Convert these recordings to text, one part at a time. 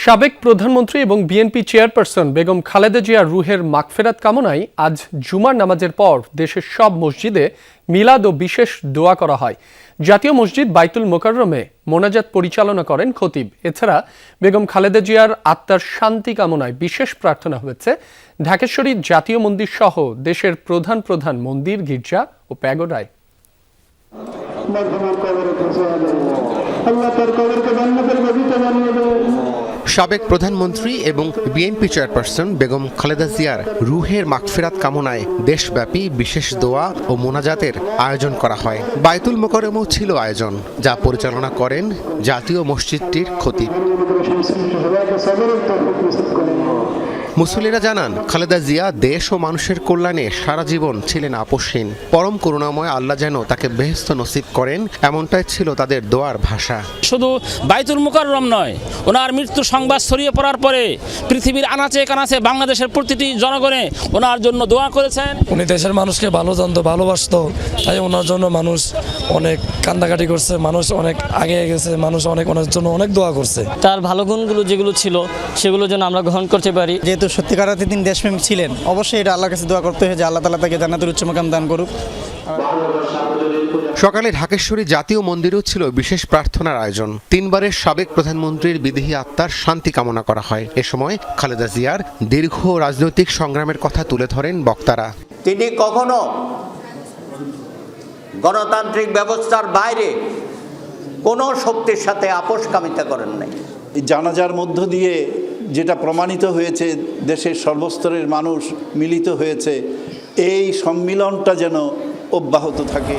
সাবেক প্রধানমন্ত্রী এবং বিএনপি চেয়ারপারসন বেগম খালেদা জিয়ার রুহের মাগফিরাত কামনায় আজ জুমার নামাজের পর দেশের সব মসজিদে মিলাদ ও বিশেষ দোয়া করা হয়। জাতীয় মসজিদ বাইতুল মোকাররমে মোনাজাত পরিচালনা করেন খতিব। এছাড়া বেগম খালেদা জিয়ার আত্মার শান্তি কামনায় বিশেষ প্রার্থনা হয়েছে ঢাকেশ্বরী জাতীয় মন্দির সহ দেশের প্রধান প্রধান মন্দির, গির্জা ও প্যাগোডায়। সাবেক প্রধানমন্ত্রী এবং বিএনপি চেয়ারপারসন বেগম খালেদা জিয়ার রুহের মাগফিরাত কামনায় দেশব্যাপী বিশেষ দোয়া ও মোনাজাতের আয়োজন করা হয়। বাইতুল মোকাররমেও ছিল আয়োজন, যা পরিচালনা করেন জাতীয় মসজিদটির খতিব। মুসল্লিরা জানান, খালেদা জিয়া দেশ ও মানুষের কল্যাণে সারা জীবন ছিলেন আপোষহীন। পরম করুণাময় আল্লাহ যেন তাকে বেহেশত নসিব করেন, এমনটাই ছিল তাদের দোয়ার ভাষা। শুধু বাইতুল মুকাররম নয়, ওনার মৃত্যুর সংবাদ ছড়িয়ে পড়ার পরে পৃথিবীর আনাচে কানাচে বাংলাদেশের প্রতিটি জনগণে ওনার জন্য দোয়া করেছেন। উনি দেশের মানুষকে ভালো জানতো, ভালোবাসতো, তাই ওনার জন্য মানুষ অনেক কান্দাকাটি করছে, মানুষ অনেক আগে গেছে, মানুষ অনেক ওনার জন্য অনেক দোয়া করছে। তার ভালো গুণগুলো যেগুলো ছিল সেগুলো যেন আমরা গ্রহণ করতে পারি। যেহেতু সত্যিকার অর্থে তিনি দেশপ্রেমিক ছিলেন, অবশ্যই এটা আল্লাহর কাছে দোয়া করতে হয় যে আল্লাহ তাআলা তাকে জান্নাতুল উচ্চ মাকাম দান করুক। সকালে ঢাকেশ্বরী জাতীয় মন্দিরেও ছিল বিশেষ প্রার্থনার আয়োজন। তিনবারের সাবেক প্রধানমন্ত্রীর বিদেহী আত্মার শান্তি কামনা করা হয়। এ সময় খালেদা জিয়ার দীর্ঘ রাজনৈতিক সংগ্রামের কথা তুলে ধরেন বক্তারা। তিনি কখনো গণতান্ত্রিক ব্যবস্থার বাইরে কোনো শক্তির সাথে আপোষকামিতা করেন নাই। জানাজার মধ্য দিয়ে যেটা প্রমাণিত হয়েছে, দেশের সর্বস্তরের মানুষ মিলিত হয়েছে, এই সম্মিলনটা যেন অব্যাহত থাকে।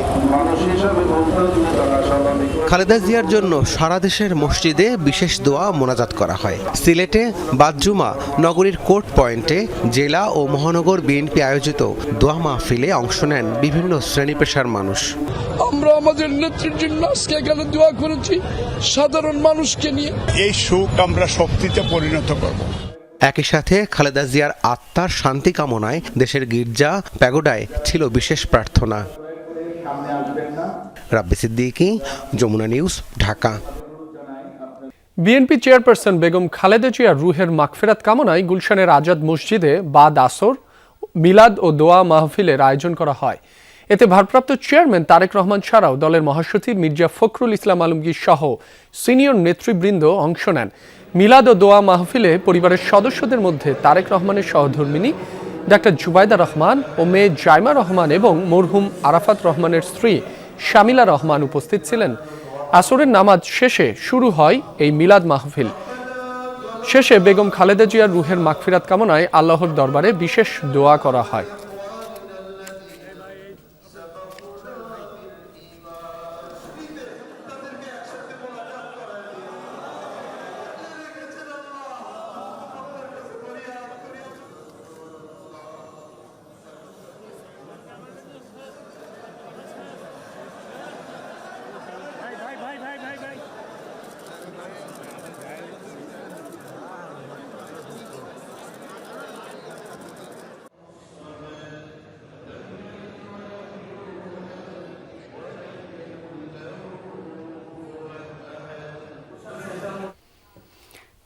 খালেদা জিয়ার জন্য সারা দেশের মসজিদে বিশেষ দোয়া মোনাজাত করা হয়। সিলেটে বাদজুমা নগরীর কোর্ট পয়েন্টে জেলা ও মহানগর বিএনপি আয়োজিত দোয়া মাহফিলে অংশ নেন বিভিন্ন শ্রেণী পেশার মানুষ। আমরা আমাদের নেত্রীর জন্য আজকে এখানে দোয়া করেছি, সাধারণ মানুষকে নিয়ে। এই সুখ আমরা শক্তিতে পরিণত করব। একই সাথে খালেদা জিয়ার আত্মার শান্তি কামনায় দেশের গির্জা, প্যাগোডায় ছিল বিশেষ প্রার্থনা। Rabbi Siddiqui, Jamuna news, Dhaka. BNP chairperson Begum Khaleda জিয়ার রুহের মাগফিরাত কামনায় গুলশানের আজাদ মসজিদে বাদ আসর মিলাদ ও দোয়া মাহফিলের আয়োজন করা হয়। এতে ভারপ্রাপ্ত চেয়ারম্যান তারেক রহমান ছাড়াও দলের মহাসচিব মির্জা ফখরুল ইসলাম আলমগীর সহ সিনিয়র নেতৃবৃন্দ অংশ নেন। মিলাদ ও দোয়া মাহফিলে পরিবারের সদস্যদের মধ্যে তারেক রহমানের সহধর্মিণী ডাক্তার জুবাইদা রহমান ও মেয়ে জাইমা রহমান এবং মরহুম আরাফাত রহমানের স্ত্রী শামিলা রহমান উপস্থিত ছিলেন। আসরের নামাজ শেষে শুরু হয় এই মিলাদ মাহফিল। শেষে বেগম খালেদা জিয়ার রুহের মাগফিরাত কামনায় আল্লাহর দরবারে বিশেষ দোয়া করা হয়।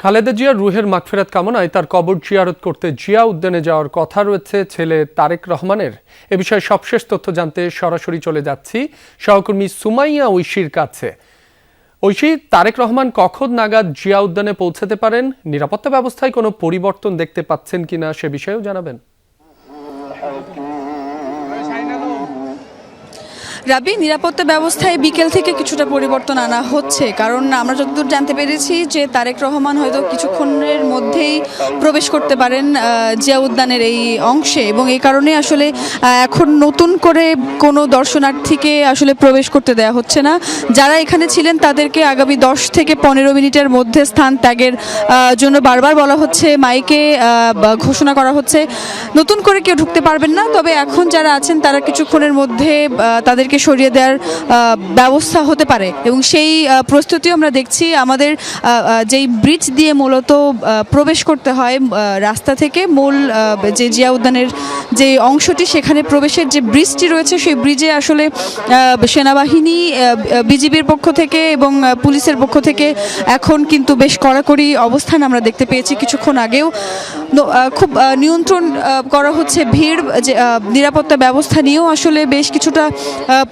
খালেদা জিয়ার রুহের মাগফিরাত কামনায় তার কবর জিয়ারত করতে জিয়া উদ্যানে যাওয়ার কথা রয়েছে ছেলে তারেক রহমানের। এ বিষয়ে সবশেষ তথ্য জানতে সরাসরি চলে যাচ্ছি সহকর্মী সুমাইয়া ঐশীর কাছে। ঐশী, তারেক রহমান কখন নাগাদ জিয়া উদ্যানে পৌঁছাতে পারেন? নিরাপত্তা ব্যবস্থায় কোনো পরিবর্তন দেখতে পাচ্ছেন কিনা সে বিষয়েও জানাবেন। রাবি, নিরাপত্তা ব্যবস্থায় বিকেল থেকে কিছুটা পরিবর্তন আনা হচ্ছে, কারণ আমরা যতদূর জানতে পেরেছি যে তারেক রহমান হয়তো কিছুক্ষণের মধ্যেই প্রবেশ করতে পারেন জিয়া উদ্যানের এই অংশে, এবং এই কারণে আসলে এখন নতুন করে কোনো দর্শনার্থীকে আসলে প্রবেশ করতে দেওয়া হচ্ছে না। যারা এখানে ছিলেন তাদেরকে আগামী 10 থেকে 15 মিনিটের মধ্যে স্থান ত্যাগের জন্য বারবার বলা হচ্ছে, মাইকে ঘোষণা করা হচ্ছে নতুন করে কেউ ঢুকতে পারবেন না। তবে এখন যারা আছেন তারা কিছুক্ষণের মধ্যে তাদেরকে থেকে সরিয়ে দেওয়ার ব্যবস্থা হতে পারে এবং সেই প্রস্তুতিও আমরা দেখছি। আমাদের যেই ব্রিজ দিয়ে মূলত প্রবেশ করতে হয় রাস্তা থেকে মূল যে জিয়া উদ্যানের যে অংশটি, সেখানে প্রবেশের যে ব্রিজটি রয়েছে সেই ব্রিজে আসলে সেনাবাহিনী, বিজিবির পক্ষ থেকে এবং পুলিশের পক্ষ থেকে এখন কিন্তু বেশ কড়াকড়ি অবস্থান আমরা দেখতে পেয়েছি। কিছুক্ষণ আগেও খুব নিয়ন্ত্রণ করা হচ্ছে ভিড়, যে নিরাপত্তা ব্যবস্থা নিয়েও আসলে বেশ কিছুটা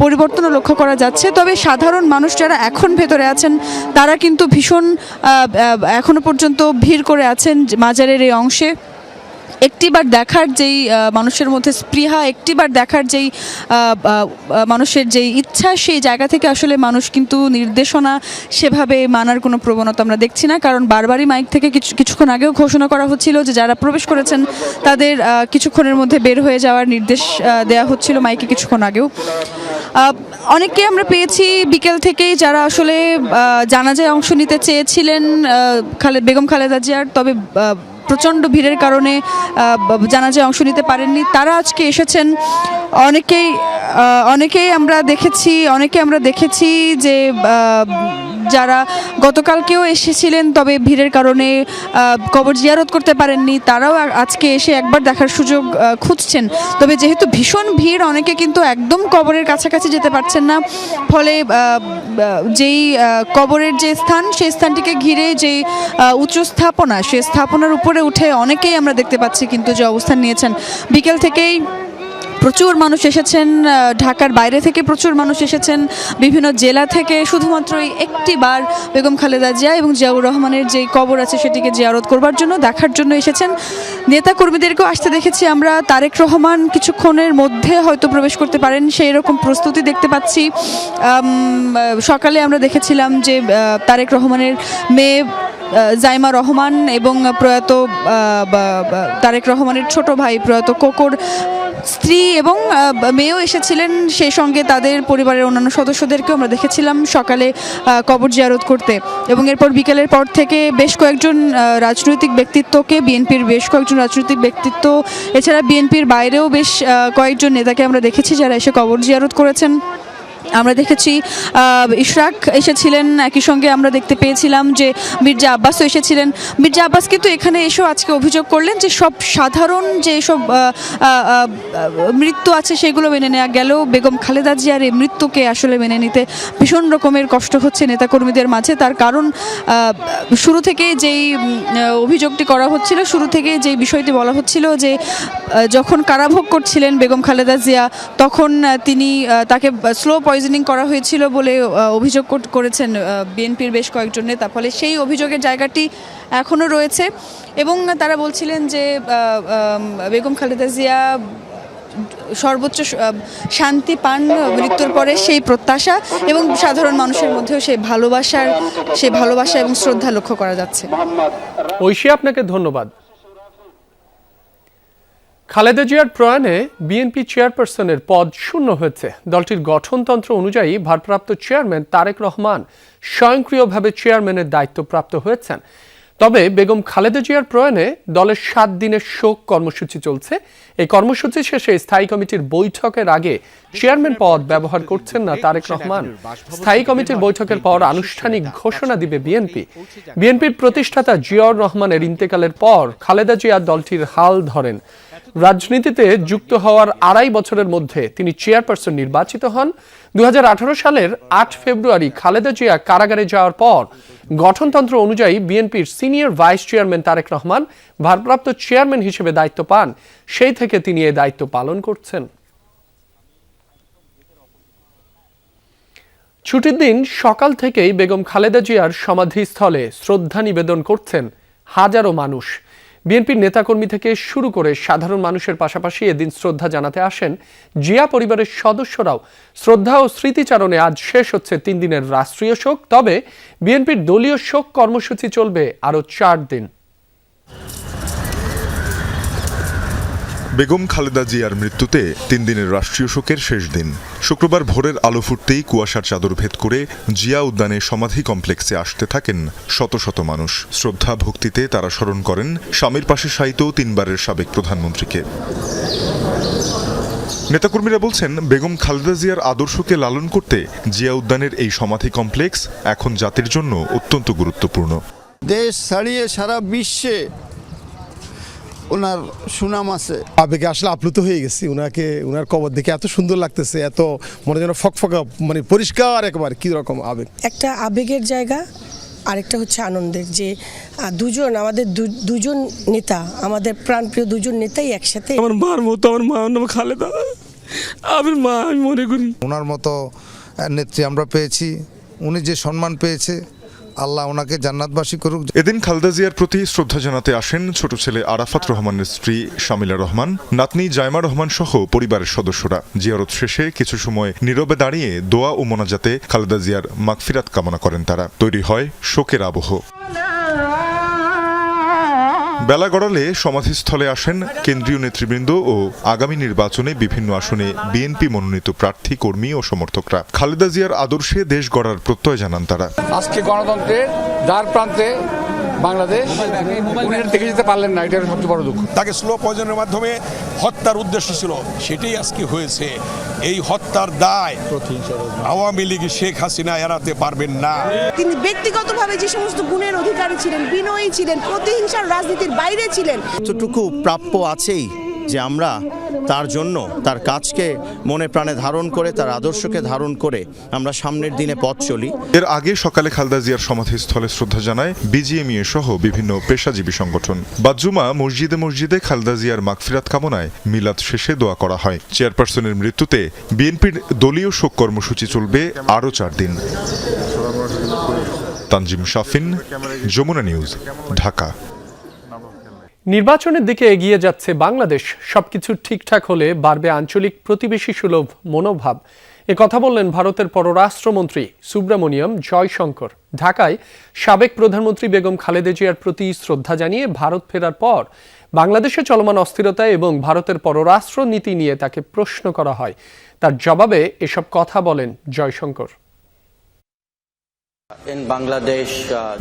পরিবর্তনও লক্ষ্য করা যাচ্ছে। তবে সাধারণ মানুষ যারা এখন ভেতরে আছেন তারা কিন্তু ভীষণ এখনো পর্যন্ত ভিড় করে আছেন মাজারের এই অংশে। একটিবার দেখার যেই মানুষের মধ্যে স্পৃহা, একটিবার দেখার যেই মানুষের যেই ইচ্ছা, সেই জায়গা থেকে আসলে মানুষ কিন্তু নির্দেশনা সেভাবে মানার কোনো প্রবণতা আমরা দেখছি না। কারণ বারবারই মাইক থেকে কিছুক্ষণ আগেও ঘোষণা করা হচ্ছিল যে যারা প্রবেশ করেছেন তাদের কিছুক্ষণের মধ্যে বের হয়ে যাওয়ার নির্দেশ দেওয়া হচ্ছিল মাইকে কিছুক্ষণ আগেও। অনেককে আমরা পেয়েছি বিকেল থেকেই যারা আসলে জানাজায় অংশ নিতে চেয়েছিলেন বেগম খালেদা জিয়ার, তবে প্রচণ্ড ভিড়ের কারণে জানাজায় অংশ নিতে পারেননি। তারা আজকে এসেছেন। অনেকেই আমরা দেখেছি যে যারা গতকালকেও এসেছিলেন তবে ভিড়ের কারণে কবর জিয়ারত করতে পারেননি, তারাও আজকে এসে একবার দেখার সুযোগ খুঁজছেন। তবে যেহেতু ভীষণ ভিড়, অনেকে কিন্তু একদম কবরের কাছাকাছি যেতে পারছেন না। ফলে যেই কবরের যে স্থান, সেই স্থানটিকে ঘিরে যেই উঁচু স্থাপনা, সেই স্থাপনার উপরে উঠে অনেকেই আমরা দেখতে পাচ্ছি কিন্তু যে অবস্থান নিয়েছেন। বিকেল থেকেই প্রচুর মানুষ এসেছেন, ঢাকার বাইরে থেকে প্রচুর মানুষ এসেছেন, বিভিন্ন জেলা থেকে শুধুমাত্র একটি বার বেগম খালেদা জিয়া এবং জিয়াউর রহমানের যে কবর আছে সেটিকে জিয়ারত করবার জন্য, দেখার জন্য এসেছেন। নেতা কর্মীদেরকেও আসতে দেখেছি আমরা। তারেক রহমান কিছুক্ষণের মধ্যে হয়তো প্রবেশ করতে পারেন সেই রকম প্রস্তুতি দেখতে পাচ্ছি। সকালে আমরা দেখেছিলাম যে তারেক রহমানের মেয়ে জাইমা রহমান এবং প্রয়াত তারেক রহমানের ছোট ভাই প্রয়াত কোকর স্ত্রী এবং মেয়েও এসেছিলেন, সেই সঙ্গে তাদের পরিবারের অন্যান্য সদস্যদেরকেও আমরা দেখেছিলাম সকালে কবর জিয়ারত করতে। এবং এরপর বিকেলের পর থেকে বেশ কয়েকজন রাজনৈতিক ব্যক্তিত্বকে, বিএনপির বেশ কয়েকজন রাজনৈতিক ব্যক্তিত্ব, এছাড়া বিএনপির বাইরেও বেশ কয়েকজন নেতাকে আমরা দেখেছি যারা এসে কবর জিয়ারত করেছেন। আমরা দেখেছি ইশরাক এসেছিলেন, একই সঙ্গে আমরা দেখতে পেয়েছিলাম যে মির্জা আব্বাসও এসেছিলেন। মির্জা আব্বাস কিন্তু এখানে এসেও আজকে অভিযোগ করলেন যে সব সাধারণ যে সব মৃত্যু আছে সেগুলো মেনে নেওয়া গেলেও বেগম খালেদা জিয়ার এই মৃত্যুকে আসলে মেনে নিতে ভীষণ রকমের কষ্ট হচ্ছে নেতাকর্মীদের মাঝে। তার কারণ শুরু থেকে যেই অভিযোগটি করা হচ্ছিল, শুরু থেকে যেই বিষয়টি বলা হচ্ছিল যে যখন কারাভোগ করছিলেন বেগম খালেদা জিয়া তখন তাকে স্লো পয়জনিং করা হয়েছিল বলে অভিযোগ করেছেন বিএনপির বেশ কয়েকজন নেতা। ফলে সেই অভিযোগের জায়গাটি এখনও রয়েছে এবং তারা বলছিলেন যে বেগম খালেদা জিয়া সর্বোচ্চ শান্তি পান মৃত্যুর পরে, সেই প্রত্যাশা এবং সাধারণ মানুষের মধ্যেও সেই ভালোবাসা এবং শ্রদ্ধা লক্ষ্য করা যাচ্ছে। ঐশী, আপনাকে ধন্যবাদ। খালেদা জিয়ার প্রয়াণে বিএনপি চেয়ারপারসনের পদ শূন্য হয়েছে। দলটির গঠনতন্ত্র অনুযায়ী ভারপ্রাপ্ত চেয়ারম্যান তারেক রহমান স্বয়ংক্রিয়ভাবে চেয়ারম্যানের দায়িত্বপ্রাপ্ত হয়েছেন। তবে বেগম খালেদা জিয়ার প্রয়াণে দলের 7 দিনের শোক কর্মসূচি চলছে। এই কর্মসূচি শেষে স্থায়ী কমিটির বৈঠকের আগে চেয়ারম্যান পদ ব্যবহার করছেন না তারেক রহমান। স্থায়ী কমিটির বৈঠকের পর আনুষ্ঠানিক ঘোষণা দিবে বিএনপি। বিএনপির প্রতিষ্ঠাতা জিয়াউর রহমানের ইন্তেকালের পর খালেদা জিয়া দলটির হাল ধরেন। রাজনীতিতে যুক্ত হওয়ার 2.5 বছরের মধ্যে তিনি চেয়ারপারসন নির্বাচিত হন। 2018 সালের 8 ফেব্রুয়ারি খালেদা জিয়া কারাগারে যাওয়ার পর গঠনতন্ত্র অনুযায়ী বিএনপির senior vice chairman Tarique Rahman ভারপ্রাপ্ত চেয়ারম্যান হিসেবে দায়িত্ব পান। সেই থেকে তিনি এই দায়িত্ব পালন করছেন। ছুটির দিন সকাল থেকেই বেগম খালেদা জিয়ার সমাধিস্থলে শ্রদ্ধা নিবেদন করছেন হাজারো মানুষ। বিএনপির নেতাকর্মী থেকে শুরু করে সাধারণ মানুষের পাশাপাশি এদিন শ্রদ্ধা জানাতে আসেন জিয়া পরিবারের সদস্যরাও। শ্রদ্ধা ও স্মৃতিচারণে আজ শেষ হচ্ছে 3 দিনের রাষ্ট্রীয় শোক। তবে বিএনপির দলীয় শোক কর্মসূচি চলবে আরও 4 দিন। বেগম খালেদা জিয়ার মৃত্যুতে 3 দিনের রাষ্ট্রীয় শোকের শেষ দিন। শুক্রবার ভোরের আলো ফুটতেই কুয়াশার চাদর ভেদ করে জিয়া উদ্যানে সমাধি কমপ্লেক্সে আসতে থাকেন শত শত মানুষ। শ্রদ্ধা ভক্তিতে তারা স্মরণ করেন স্বামীর পাশে শায়িত 3 বারের সাবেক প্রধানমন্ত্রীকে। নেতাকর্মীরা বলছেন, বেগম খালেদা জিয়ার আদর্শকে লালন করতে জিয়া উদ্যানের এই সমাধি কমপ্লেক্স এখন জাতির জন্য অত্যন্ত গুরুত্বপূর্ণ। দেশ ছাড়িয়ে সারা বিশ্বে ওনার সুনাম আছে। আবেগে আসলে আপ্লুত হয়ে গেছি। ওনার কবর দেখে এত সুন্দর লাগতেছে, এত মনে যেন ফকফকা, মানে পরিষ্কার একেবারে কি রকম আবেগ। একটা আবেগের জায়গা, আরেকটা হচ্ছে আনন্দের, যে আমাদের দুজন নেতা, আমাদের প্রাণপ্রিয় দুজন নেতাই একসাথে। আমার মার মতো, আমার মার নাম খালেদা, আমার মা, আমি মনে করি ওনার মতো নেত্রী আমরা পেয়েছি, উনি যে সম্মান পেয়েছে, আল্লাহ ওনাকে জান্নাতবাসী করুক। এদিন খালেদা জিয়ার প্রতি শ্রদ্ধা জানাতে আসেন ছোট ছেলে আরাফাত রহমানের স্ত্রী শামিলা রহমান, নাতনি জায়মা রহমান সহ পরিবারের সদস্যরা। জিয়ারত শেষে কিছু সময় নীরবে দাঁড়িয়ে দোয়া ও মোনাজাতে খালেদা জিয়ার মাগফিরাত কামনা করেন তারা। তৈরি হয় শোকের আবহ। বেলা গড়ালে সমাধিস্থলে আসেন কেন্দ্রীয় নেতৃবৃন্দ ও আগামী নির্বাচনে বিভিন্ন আসনে বিএনপি মনোনীত প্রার্থী, কর্মী ও সমর্থকরা। খালেদা জিয়ার আদর্শে দেশ গড়ার প্রত্যয় জানান তারা। আজকে গণতন্ত্রের দ্বার প্রান্তে বাংলাদেশ দেখে যেতে পারলেন না, এটা সবচেয়ে বড় দুঃখ। তাকে স্লো পয়জনের মাধ্যমে হত্যার উদ্দেশ্য ছিল, সেটাই আজকে হয়েছে। এই হত্যার দায় আওয়ামী লীগ শেখ হাসিনা এড়াতে পারবেন না। তিনি ব্যক্তিগতভাবে যে সমস্ত গুণের অধিকারী ছিলেন, বিনয়ী ছিলেন, প্রতিহিংসার রাজনীতির বাইরে ছিলেন। যতটুকু প্রাপ্য আছেই যে আমরা তার জন্য তার কাজকে মনে প্রাণে ধারণ করে, তার আদর্শকে ধারণ করে আমরা সামনের দিনে পথ চলি। এর আগে সকালে খালেদা জিয়ার সমাধিস্থলে শ্রদ্ধা জানায় বিজিএমইএ সহ বিভিন্ন পেশাজীবী সংগঠন। বাদজুমা মসজিদে মসজিদে খালেদা জিয়ার মাগফিরাত কামনায় মিলাদ শেষে দোয়া করা হয়। চেয়ারপারসনের মৃত্যুতে বিএনপির দলীয় শোক কর্মসূচি চলবে আরও 4 দিন। তানজিম শাফিন, যমুনা নিউজ, ঢাকা। নির্বাচনের দিকে এগিয়ে যাচ্ছে বাংলাদেশ। সবকিছু ঠিকঠাক হলে বাড়বে আঞ্চলিক প্রতিবেশী সুলভ মনোভাব। কথা বললেন ভারতের পররাষ্ট্রমন্ত্রী সুব্রমণিয়ম জয়শঙ্কর। ঢাকায় সাবেক প্রধানমন্ত্রী বেগম খালেদা জিয়ার প্রতি শ্রদ্ধা জানিয়ে ভারত ফেরার পর বাংলাদেশে চলমান অস্থিরতা এবং ভারতের পররাষ্ট্র নীতি নিয়ে তাকে প্রশ্ন করা হয়। তার জবাবে এসব কথা বলেন জয়শঙ্কর।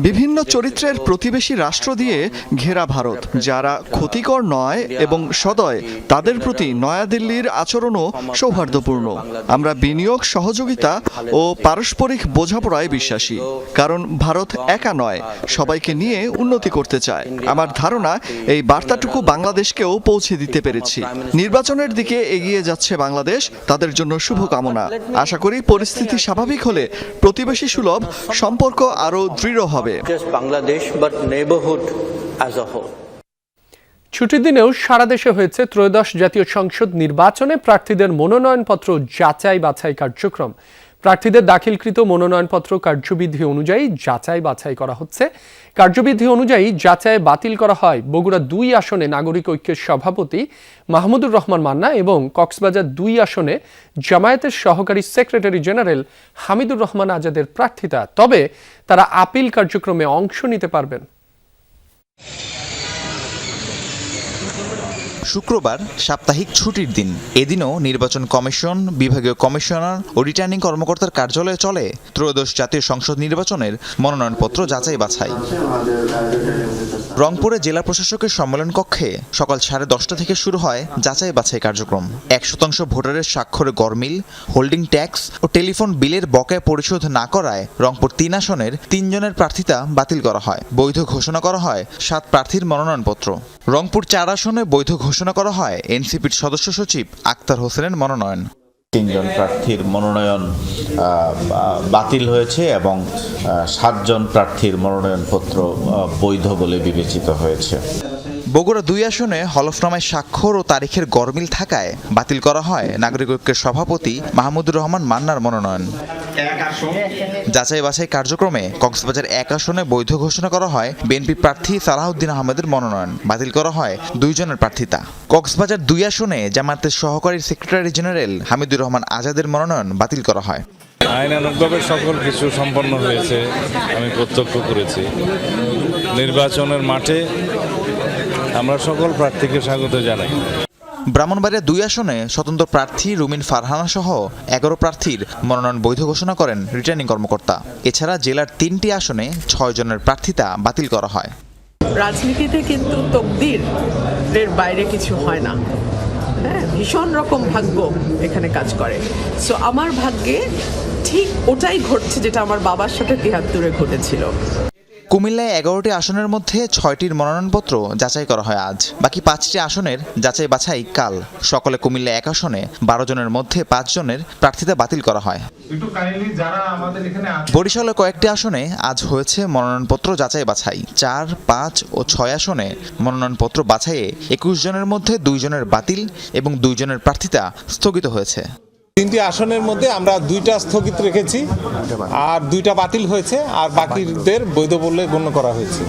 বিভিন্ন চরিত্রের প্রতিবেশী রাষ্ট্র দিয়ে ঘেরা ভারত, যারা ক্ষতিকর নয় এবং সদয়, তাদের প্রতি নয়াদিল্লির আচরণও সৌহার্দ্যপূর্ণ। আমরা বিনিয়োগ, সহযোগিতা ও পারস্পরিক বোঝাপড়ায় বিশ্বাসী, কারণ ভারত একা নয়, সবাইকে নিয়ে উন্নতি করতে চায়। আমার ধারণা এই বার্তাটুকু বাংলাদেশকেও পৌঁছে দিতে পেরেছি। নির্বাচনের দিকে এগিয়ে যাচ্ছে বাংলাদেশ, তাদের জন্য শুভকামনা। আশা করি পরিস্থিতি স্বাভাবিক হলে প্রতিবেশী সুলভ সম্পর্ক আরো দৃঢ় হবে। ছুটির দিনেও সারা দেশে হয়েছে ত্রয়োদশ জাতীয় সংসদ নির্বাচনে প্রার্থীদের মনোনয়নপত্র যাচাই বাছাই কার্যক্রম। প্রার্থীদের দাখিলকৃত মনোনয়নপত্র কার্যবিধি অনুযায়ী যাচাই বাছাই করা হচ্ছে। কার্যবিধি অনুযায়ী যাচাই বাতিল করা হয় বগুড়া 2 আসনে নাগরিক ঐক্যের সভাপতি মাহমুদুর রহমান মান্না এবং কক্সবাজার 2 আসনে জামায়াতের সহকারী সেক্রেটারি জেনারেল হামিদুর রহমান আজাদের প্রার্থিতা। তবে তারা আপিল কার্যক্রমে অংশ নিতে পারবেন। শুক্রবার সাপ্তাহিক ছুটির দিন। এদিনও নির্বাচন কমিশন, বিভাগীয় কমিশনার ও রিটার্নিং কর্মকর্তার কার্যালয়ে চলে ত্রয়োদশ জাতীয় সংসদ নির্বাচনের মনোনয়নপত্র যাচাই বাছাই। রংপুরে জেলা প্রশাসকের সম্মেলন কক্ষে সকাল 10:30 থেকে শুরু হয় যাচাই বাছাই কার্যক্রম। 100% ভোটারের স্বাক্ষরে গরমিল, হোল্ডিং ট্যাক্স ও টেলিফোন বিলের বকেয়া পরিশোধ না করায় রংপুর 3 আসনের 3 জনের প্রার্থিতা বাতিল করা হয়। বৈধ ঘোষণা করা হয় 7 প্রার্থীর মনোনয়নপত্র। রংপুর 4 আসনে বৈধ ঘোষণা করা হয় এনসিপির সদস্য সচিব আক্তার হোসেনের মনোনয়ন। 3 জন প্রার্থীর মনোনয়ন বাতিল হয়েছে এবং 7 জন প্রার্থীর মনোনয়নপত্র বৈধ বলে বিবেচিত হয়েছে। বগুড়া 2 আসনে হলফনামায় স্বাক্ষর ও তারিখের গরমিল থাকায় বাতিল করা হয় নাগরিক ঐক্যের সভাপতি মাহমুদুর রহমান মান্নার মনোনয়ন। যাচাই বাছাই কার্যক্রমে কক্সবাজার 1 আসনে বৈধ ঘোষণা করা হয় বিএনপি প্রার্থী সালাহউদ্দিন আহমেদের মনোনয়ন। বাতিল করা হয় 2 জনের প্রার্থিতা। কক্সবাজার 2 আসনে জামায়াতের সহকারী সেক্রেটারি জেনারেল হামিদুর রহমান আজাদের মনোনয়ন বাতিল করা হয়। আইনানুগভাবে সকল কিছু সম্পন্ন হয়েছে, আমি প্রত্যক্ষ করেছি। নির্বাচনের মাঠে আমরা সকল প্রার্থীকে স্বাগত জানাই। ব্রাহ্মণবাড়িয়া 2 আসনে স্বতন্ত্র প্রার্থী রুমিন ফারহানা সহ 11 প্রার্থীর মনোনয়ন বৈধ ঘোষণা করেন রিটার্নিং কর্মকর্তা। এছাড়া জেলার 3টি আসনে 6 জনের প্রার্থিতা বাতিল করা হয়। রাজনীতিতে কিন্তু তকদিরের বাইরে কিছু হয় না। হ্যাঁ, ভীষণ রকম ভাগ্য এখানে কাজ করে। সো আমার ভাগ্যে ঠিক ওটাই ঘটছে যেটা আমার বাবার সাথে ৭৩-এ ঘটেছিল। কুমিল্লায় ১১টি আসনের মধ্যে ৬টির মনোনয়নপত্র যাচাই করা হয় আজ, বাকি 5টি আসনের যাচাই বাছাই কাল। সকলে কুমিল্লা ১ আসনে ১২ জনের মধ্যে 5 জনের প্রার্থিতা বাতিল করা হয়। বরিশালে কয়েকটি আসনে আজ হয়েছে মনোনয়নপত্র যাচাই বাছাই। ৪, ৫ ও ৬ আসনে মনোনয়নপত্র বাছাইয়ে ২১ জনের মধ্যে 2 জনের বাতিল এবং 2 জনের প্রার্থিতা স্থগিত হয়েছে। 3টি আসনের মধ্যে আমরা 2টা স্থগিত রেখেছি আর 2টা বাতিল হয়েছে, আর বাকিদের বৈধ বলে গণ্য করা হয়েছে।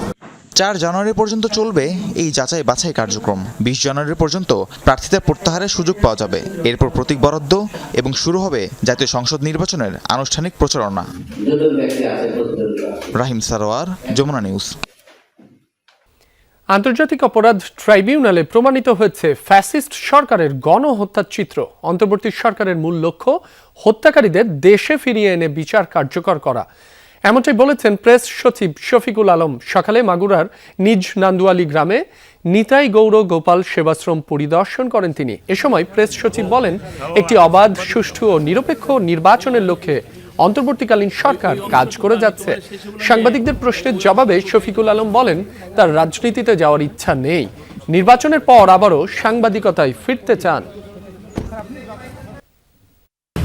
৪ জানুয়ারি পর্যন্ত চলবে এই যাচাই বাছাই কার্যক্রম। ২০ জানুয়ারি পর্যন্ত প্রার্থীদের প্রত্যাহারের সুযোগ পাওয়া যাবে। এরপর প্রতীক বরাদ্দ এবং শুরু হবে জাতীয় সংসদ নির্বাচনের আনুষ্ঠানিক প্রচারণা। রাহিম সারোয়ার, যমুনা নিউজ। আন্তর্জাতিক অপরাধ ট্রাইব্যুনালে প্রমাণিত হয়েছে ফ্যাসিস্ট সরকারের গণহত্যার চিত্র। অন্তর্বর্তী সরকারের মূল লক্ষ্য হত্যাকারীদের দেশে ফিরিয়ে এনে বিচার কার্যকর করা, এমনটাই বলেছেন প্রেস সচিব শফিকুল আলম। সকালে মাগুরার নিজ নান্দুয়ালি গ্রামে নিতাই গৌর গোপাল সেবাশ্রম পরিদর্শন করেন তিনি। এ সময় প্রেস সচিব বলেন, একটি অবাধ, সুষ্ঠু ও নিরপেক্ষ নির্বাচনের লক্ষ্যে অন্তর্বর্তীকালীন সরকার কাজ করে যাচ্ছে। সাংবাদিকদের প্রশ্নের জবাবে শফিকুল আলম বলেন, তার রাজনীতিতে যাওয়ার ইচ্ছা নেই, নির্বাচনের পর আবারও সাংবাদিকতায় ফিরতে চান।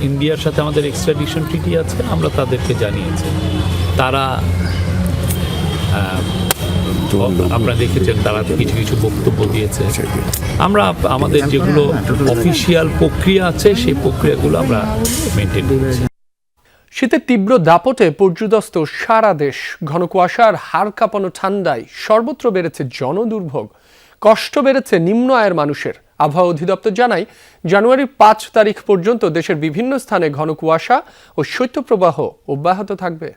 ইন্ডিয়ার সাথে আমাদের এক্সট্রাডিশন ট্রিটি আছে, আমরা তাদেরকে জানিয়েছি। তারা আপনারা দেখেছেন তারা কিছু কিছু বক্তব্য দিয়েছে। আমরা আমাদের যেগুলো অফিসিয়াল প্রক্রিয়া আছে সেই প্রক্রিয়াগুলো আমরা মেনটেন করছি। শীতের তীব্র দাপটে পর্যুদস্ত সারা দেশ। ঘন কুয়াশার হাড় কাঁপানো ঠান্ডায় সর্বত্র বেড়েছে জনদুর্ভোগ, কষ্ট বেড়েছে নিম্ন আয়ের মানুষের। আবহাওয়া অধিদপ্তর জানায়, জানুয়ারির ৫ তারিখ পর্যন্ত দেশের বিভিন্ন স্থানে ঘন কুয়াশা ও শৈত্যপ্রবাহ অব্যাহত থাকবে।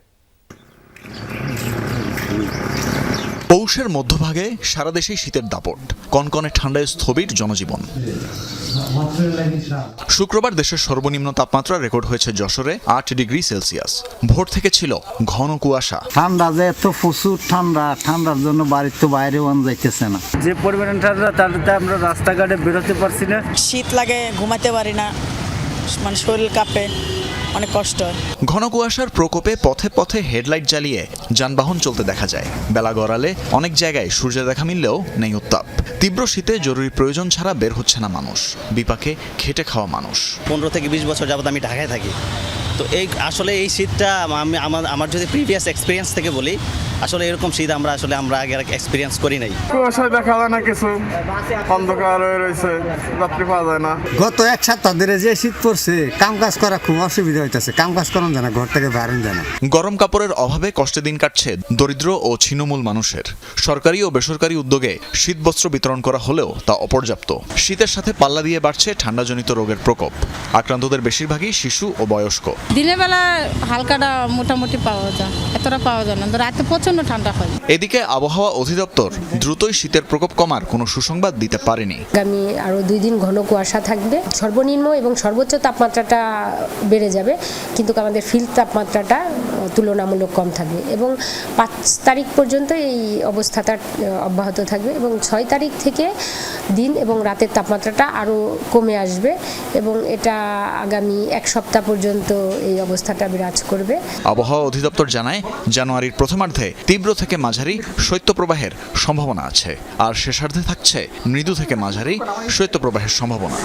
পৌষের মধ্যভাগে সারা দেশেই শীতের দাপট, কনকনে ঠান্ডায় স্থবির জনজীবন। শুক্রবার দেশের সর্বনিম্ন তাপমাত্রা রেকর্ড হয়েছে যশোরে ৮ ডিগ্রি সেলসিয়াস। ভোর থেকে ছিল ঘন কুয়াশা। ঠান্ডা যে এত প্রচুর ঠান্ডা, ঠান্ডার জন্য বাড়ির তো বাইরে ওয়ান যাইতেছে না। যে পরিমাণ ঠান্ডা তাতে আমরা রাস্তাঘাটে বেরোতে পারছি না। শীত লাগে, ঘুমাতে পারি না, মানে শরীর কাঁপে, অনেক কষ্ট হয়। ঘন কুয়াশার প্রকোপে পথে পথে হেডলাইট জ্বালিয়ে যানবাহন চলতে দেখা যায়। বেলা গড়ালে অনেক জায়গায় সূর্য দেখা মিললেও নেই উত্তাপ। তীব্র শীতে জরুরি প্রয়োজন ছাড়া বের হচ্ছে না মানুষ, বিপাকে খেটে খাওয়া মানুষ। 15 থেকে 20 বছর যাবত আমি ঢাকায় থাকি, তো আসলে এই শীতটা আমি আমার যদি প্রিভিয়াস এক্সপিরিয়েন্স থেকে বলি, আসলে এরকম শীত আমরা আগে এক্সপিরিয়েন্স করি নাই। কুয়াশায় দেখা যায় না, কিছু অন্ধকার হয়ে রয়েছে, রাত্রি পাওয়া যায় না। গত 1 সপ্তাহ ধরে যে শীত পড়ছে, কাম কাজ করা খুব অসুবিধা হইতেছে। কাম কাজ করানো যায় না, ঘর থেকে বেরোনো যায় না। গরম কাপড়ের অভাবে কষ্টে দিন কাটছে দরিদ্র ও ছিন্নমূল মানুষের। সরকারি ও বেসরকারি উদ্যোগে শীতবস্ত্র বিতরণ করা হলেও তা অপর্যাপ্ত। শীতের সাথে পাল্লা দিয়ে বাড়ছে ঠান্ডাজনিত রোগের প্রকোপ। আক্রান্তদের বেশিরভাগই শিশু ও বয়স্ক। দিনের বেলা হালকাটা মোটামুটি পাওয়া যায়, এতটা পাওয়া যায় না, রাতে প্রচন্ড ঠান্ডা হয়। এদিকে আবহাওয়া অধিদপ্তর দ্রুতই শীতের প্রকোপ কমার কোনো সুসংবাদ দিতে পারেনি। আগামী আরো 2 দিন ঘন কুয়াশা থাকবে, সর্বনিম্ন এবং সর্বোচ্চ তাপমাত্রাটা বেড়ে যাবে, কিন্তু আমাদের ফিল্ড তাপমাত্রাটা তুলনামূলক কম থাকবে এবং 5 তারিখ পর্যন্ত এই অবস্থাটা অব্যাহত থাকবে এবং 6 তারিখ থেকে দিন এবং রাতের তাপমাত্রাটা আরও কমে আসবে এবং এটা আগামী 1 সপ্তাহ পর্যন্ত এই অবস্থাটা বিরাজ করবে। আবহাওয়া অধিদপ্তর জানায়, জানুয়ারির প্রথমার্ধে তীব্র থেকে মাঝারি শৈত্যপ্রবাহের সম্ভাবনা আছে, আর শেষার্ধে থাকছে মৃদু থেকে মাঝারি শৈত্যপ্রবাহের সম্ভাবনা।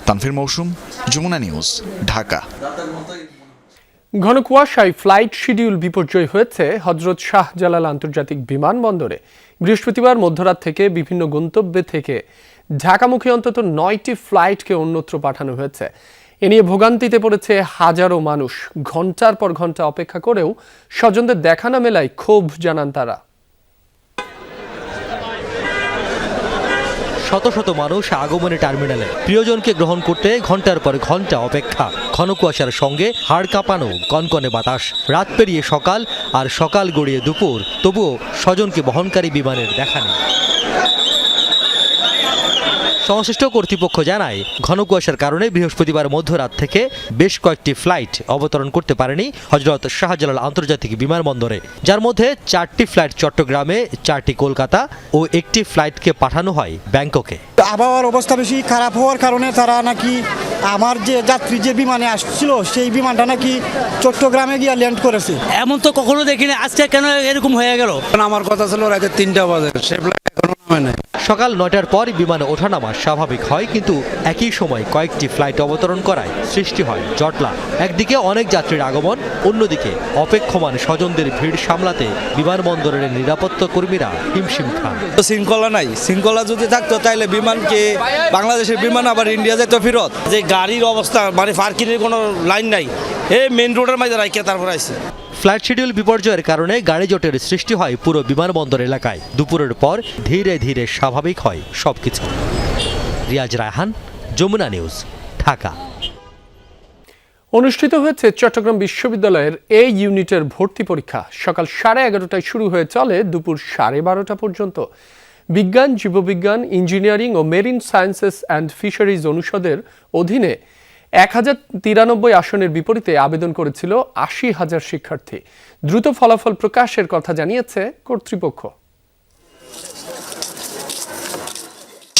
তানভীর মৌসুম, যমুনা নিউজ, ঢাকা। ঘন কুয়াশায় ফ্লাইট শিডিউল বিপর্যয় হয়েছে হযরত শাহজালাল আন্তর্জাতিক বিমানবন্দরে। বৃহস্পতিবার মধ্যরাত থেকে বিভিন্ন গন্তব্যে থেকে ঢাকামুখী অন্তত 9টি ফ্লাইটকে অন্যত্র পাঠানো হয়েছে। এ নিয়ে ভোগান্তিতে পড়েছে হাজারো মানুষ। ঘন্টার পর ঘন্টা অপেক্ষা করেও স্বজনদের দেখা না মেলায় ক্ষোভ জানান তারা। শত শত মানুষ আগমনী টার্মিনালে প্রিয়জনকে গ্রহণ করতে ঘন্টার পর ঘন্টা অপেক্ষা। ঘন কুয়াশার সঙ্গে হাড় কাঁপানো কনকনে বাতাস। রাত পেরিয়ে সকাল আর সকাল গড়িয়ে দুপুর, তবুও স্বজনকে বহনকারী বিমানের দেখা নেই। সংশ্লিষ্ট কর্তৃপক্ষ জানায় ঘন কুয়াশার কারণে বৃহস্পতিবার মধ্যরাত থেকে বেশ কয়েকটি ফ্লাইট অবতরণ করতে পারেনি হযরত শাহজালাল আন্তর্জাতিক বিমানবন্দরে, যার মধ্যে 4টি ফ্লাইট চট্টগ্রামে, 4টি কলকাতা ও একটি ফ্লাইটকে পাঠানো হয় ব্যাংককে। আবহাওয়ার অবস্থা বেশি খারাপ হওয়ার কারণে তারা নাকি আমার যে যাত্রী যে বিমানে আসছিল সেই বিমানটা নাকি চট্টগ্রামে গিয়ে ল্যান্ড করেছে। এমন তো কখনো দেখিনি, আজকে কেন এরকম হয়ে গেল? আমার কথা ছিল রাতে 3টা বাজে, সে ফ্লাইট এখনো নামে নাই। সকাল 9টার পর বিমানে ওঠানামা স্বাভাবিক হয়, কিন্তু একই সময় কয়েকটি ফ্লাইট অবতরণ করায় সৃষ্টি হয় জটলা। একদিকে অনেক যাত্রীর আগমন, অন্যদিকে অপেক্ষমান স্বজনদের ভিড় সামলাতে বিমানবন্দরের নিরাপত্তা কর্মীরা হিমশিম খান। শৃঙ্খলা নাই, শৃঙ্খলা যদি থাকতো তাহলে বিমানকে বাংলাদেশের বিমান আবার ইন্ডিয়া যেত ফেরত। যে গাড়ির অবস্থা মানে পার্কিংয়ের কোনো লাইন নাই, মেইন রোডের মাঝে রাইকে তারপর আইছে। ফ্লাইট শিডিউল বিপর্যয়ের কারণে গাড়ি জটের সৃষ্টি হয় পুরো বিমানবন্দর এলাকায়। দুপুরের পর ধীরে ধীরে স্বাভাবিক হয় সবকিছু। রিয়াজ রায়হান, যমুনা নিউজ, ঢাকা। অনুষ্ঠিত হয়েছে চট্টগ্রাম বিশ্ববিদ্যালয়ের এ ইউনিটের ভর্তি পরীক্ষা। সকাল 11:30টায় শুরু হয়ে চলে দুপুর 12:30 পর্যন্ত। বিজ্ঞান, জীববিজ্ঞান, ইঞ্জিনিয়ারিং ও মেরিন সায়েন্সেস অ্যান্ড ফিশারিজ অনুষদের অধীনে 1093 আসনের বিপরীতে আবেদন করেছিল 80,000 শিক্ষার্থী। দ্রুত ফলাফল প্রকাশের কথা জানিয়েছে কর্তৃপক্ষ।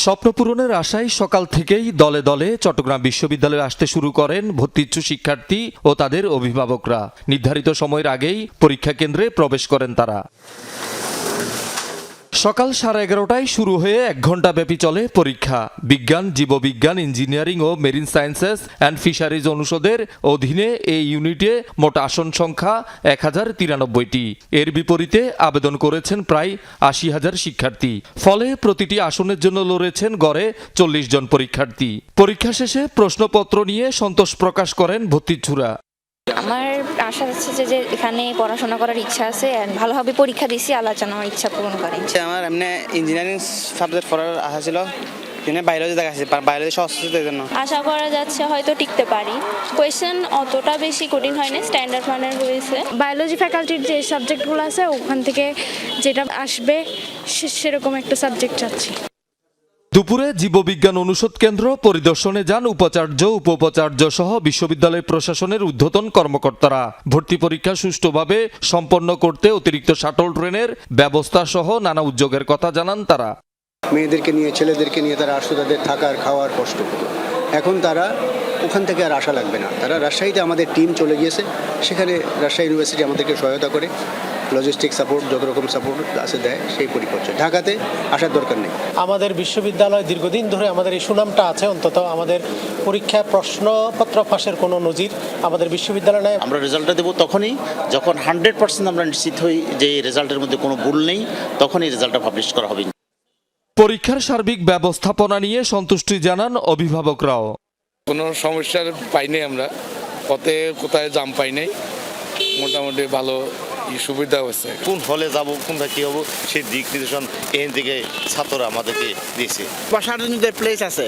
স্বপ্ন পূরণের আশায় সকাল থেকেই দলে দলে চট্টগ্রাম বিশ্ববিদ্যালয়ে আসতে শুরু করেন ভর্তিচ্ছু শিক্ষার্থী ও তাদের অভিভাবকরা। নির্ধারিত সময়ের আগেই পরীক্ষা কেন্দ্রে প্রবেশ করেন তারা। সকাল 11:30টায় শুরু হয়ে 1 ঘণ্টা ব্যাপী চলে পরীক্ষা। বিজ্ঞান, জীববিজ্ঞান, ইঞ্জিনিয়ারিং ও মেরিন সায়েন্সেস অ্যান্ড ফিশারিজ অনুষদের অধীনে এই ইউনিটে মোট আসন সংখ্যা 1093টি। এর বিপরীতে আবেদন করেছেন প্রায় 80,000 শিক্ষার্থী। ফলে প্রতিটি আসনের জন্য লড়েছেন গড়ে 40 জন পরীক্ষার্থী। পরীক্ষা শেষে প্রশ্নপত্র নিয়ে সন্তোষ প্রকাশ করেন ভর্তিচ্ছুরা। আমার আশা আছে যে এখানে পড়াশোনা করার ইচ্ছা আছে, ভালোভাবে পরীক্ষা দিছি, আল্লাহ যেন আমার ইচ্ছা পূরণ করে। আমার এমনি ইঞ্জিনিয়ারিং সাবজেক্ট পড়ার আশা ছিল, বায়োলজি দেখাচ্ছে, বায়োলজি সহজ ছিল এই জন্য আশা করা যাচ্ছে হয়তো টিকতে পারি। কোয়েশ্চেন অতটা বেশি কঠিন হয়নি, স্ট্যান্ডার্ড মানের হয়েছে। বায়োলজি ফ্যাকাল্টির যে সাবজেক্টগুলো আছে ওখান থেকে যেটা আসবে সেরকম একটা সাবজেক্ট চাচ্ছি। দুপুরে জীববিজ্ঞান অনুষদ কেন্দ্র পরিদর্শনে যান উপাচার্য, উপ-উপাচার্য সহ বিশ্ববিদ্যালয় প্রশাসনের ঊর্ধ্বতন কর্মকর্তারা। ভর্তি পরীক্ষা সুষ্ঠুভাবে সম্পন্ন করতে অতিরিক্ত শাটল ট্রেনের ব্যবস্থা সহ নানা উদ্যোগের কথা জানান তারা। মেয়েদেরকে নিয়ে, ছেলেদেরকে নিয়ে তারা আসতো, তাদের থাকার খাওয়ার কষ্ট হতো। এখন তারা ওখান থেকে আর আসা লাগবে না। তারা রাজশাহীতে আমাদের টিম চলে গিয়েছে, সেখানে রাজশাহী ইউনিভার্সিটি আমাদেরকে সহায়তা করে, লজিস্টিক সাপোর্ট যত রকম সাপোর্ট আছে দেয়, সেই পরিপর্যায়ে ঢাকাতে আসার দরকার নেই। আমাদের বিশ্ববিদ্যালয় দীর্ঘদিন ধরে আমাদের এই সুনামটা আছে, অন্তত আমাদের পরীক্ষা প্রশ্নপত্র ফাঁসের কোনো নজির আমাদের বিশ্ববিদ্যালয় নেই। আমরা রেজাল্টটা দেবো তখনই যখন 100% আমরা নিশ্চিত হই যে এই রেজাল্টের মধ্যে কোনো ভুল নেই, তখনই রেজাল্টটা পাবলিশ করা হবে। পরীক্ষার সার্বিক ব্যবস্থাপনা নিয়ে সন্তুষ্টি জানান অভিভাবকরাও। কোনো সমস্যার পাইনি, আমরা পথে কোথায় জাম পাই নাই, মোটামুটি ভালো সুবিধা হয়েছে। কোন হলে যাব, কোনটা কি হবো সেই দিক নির্দেশন এখান থেকে ছাত্ররা আমাদেরকে দিয়েছে। বসার জন্য যে প্লেস আছে,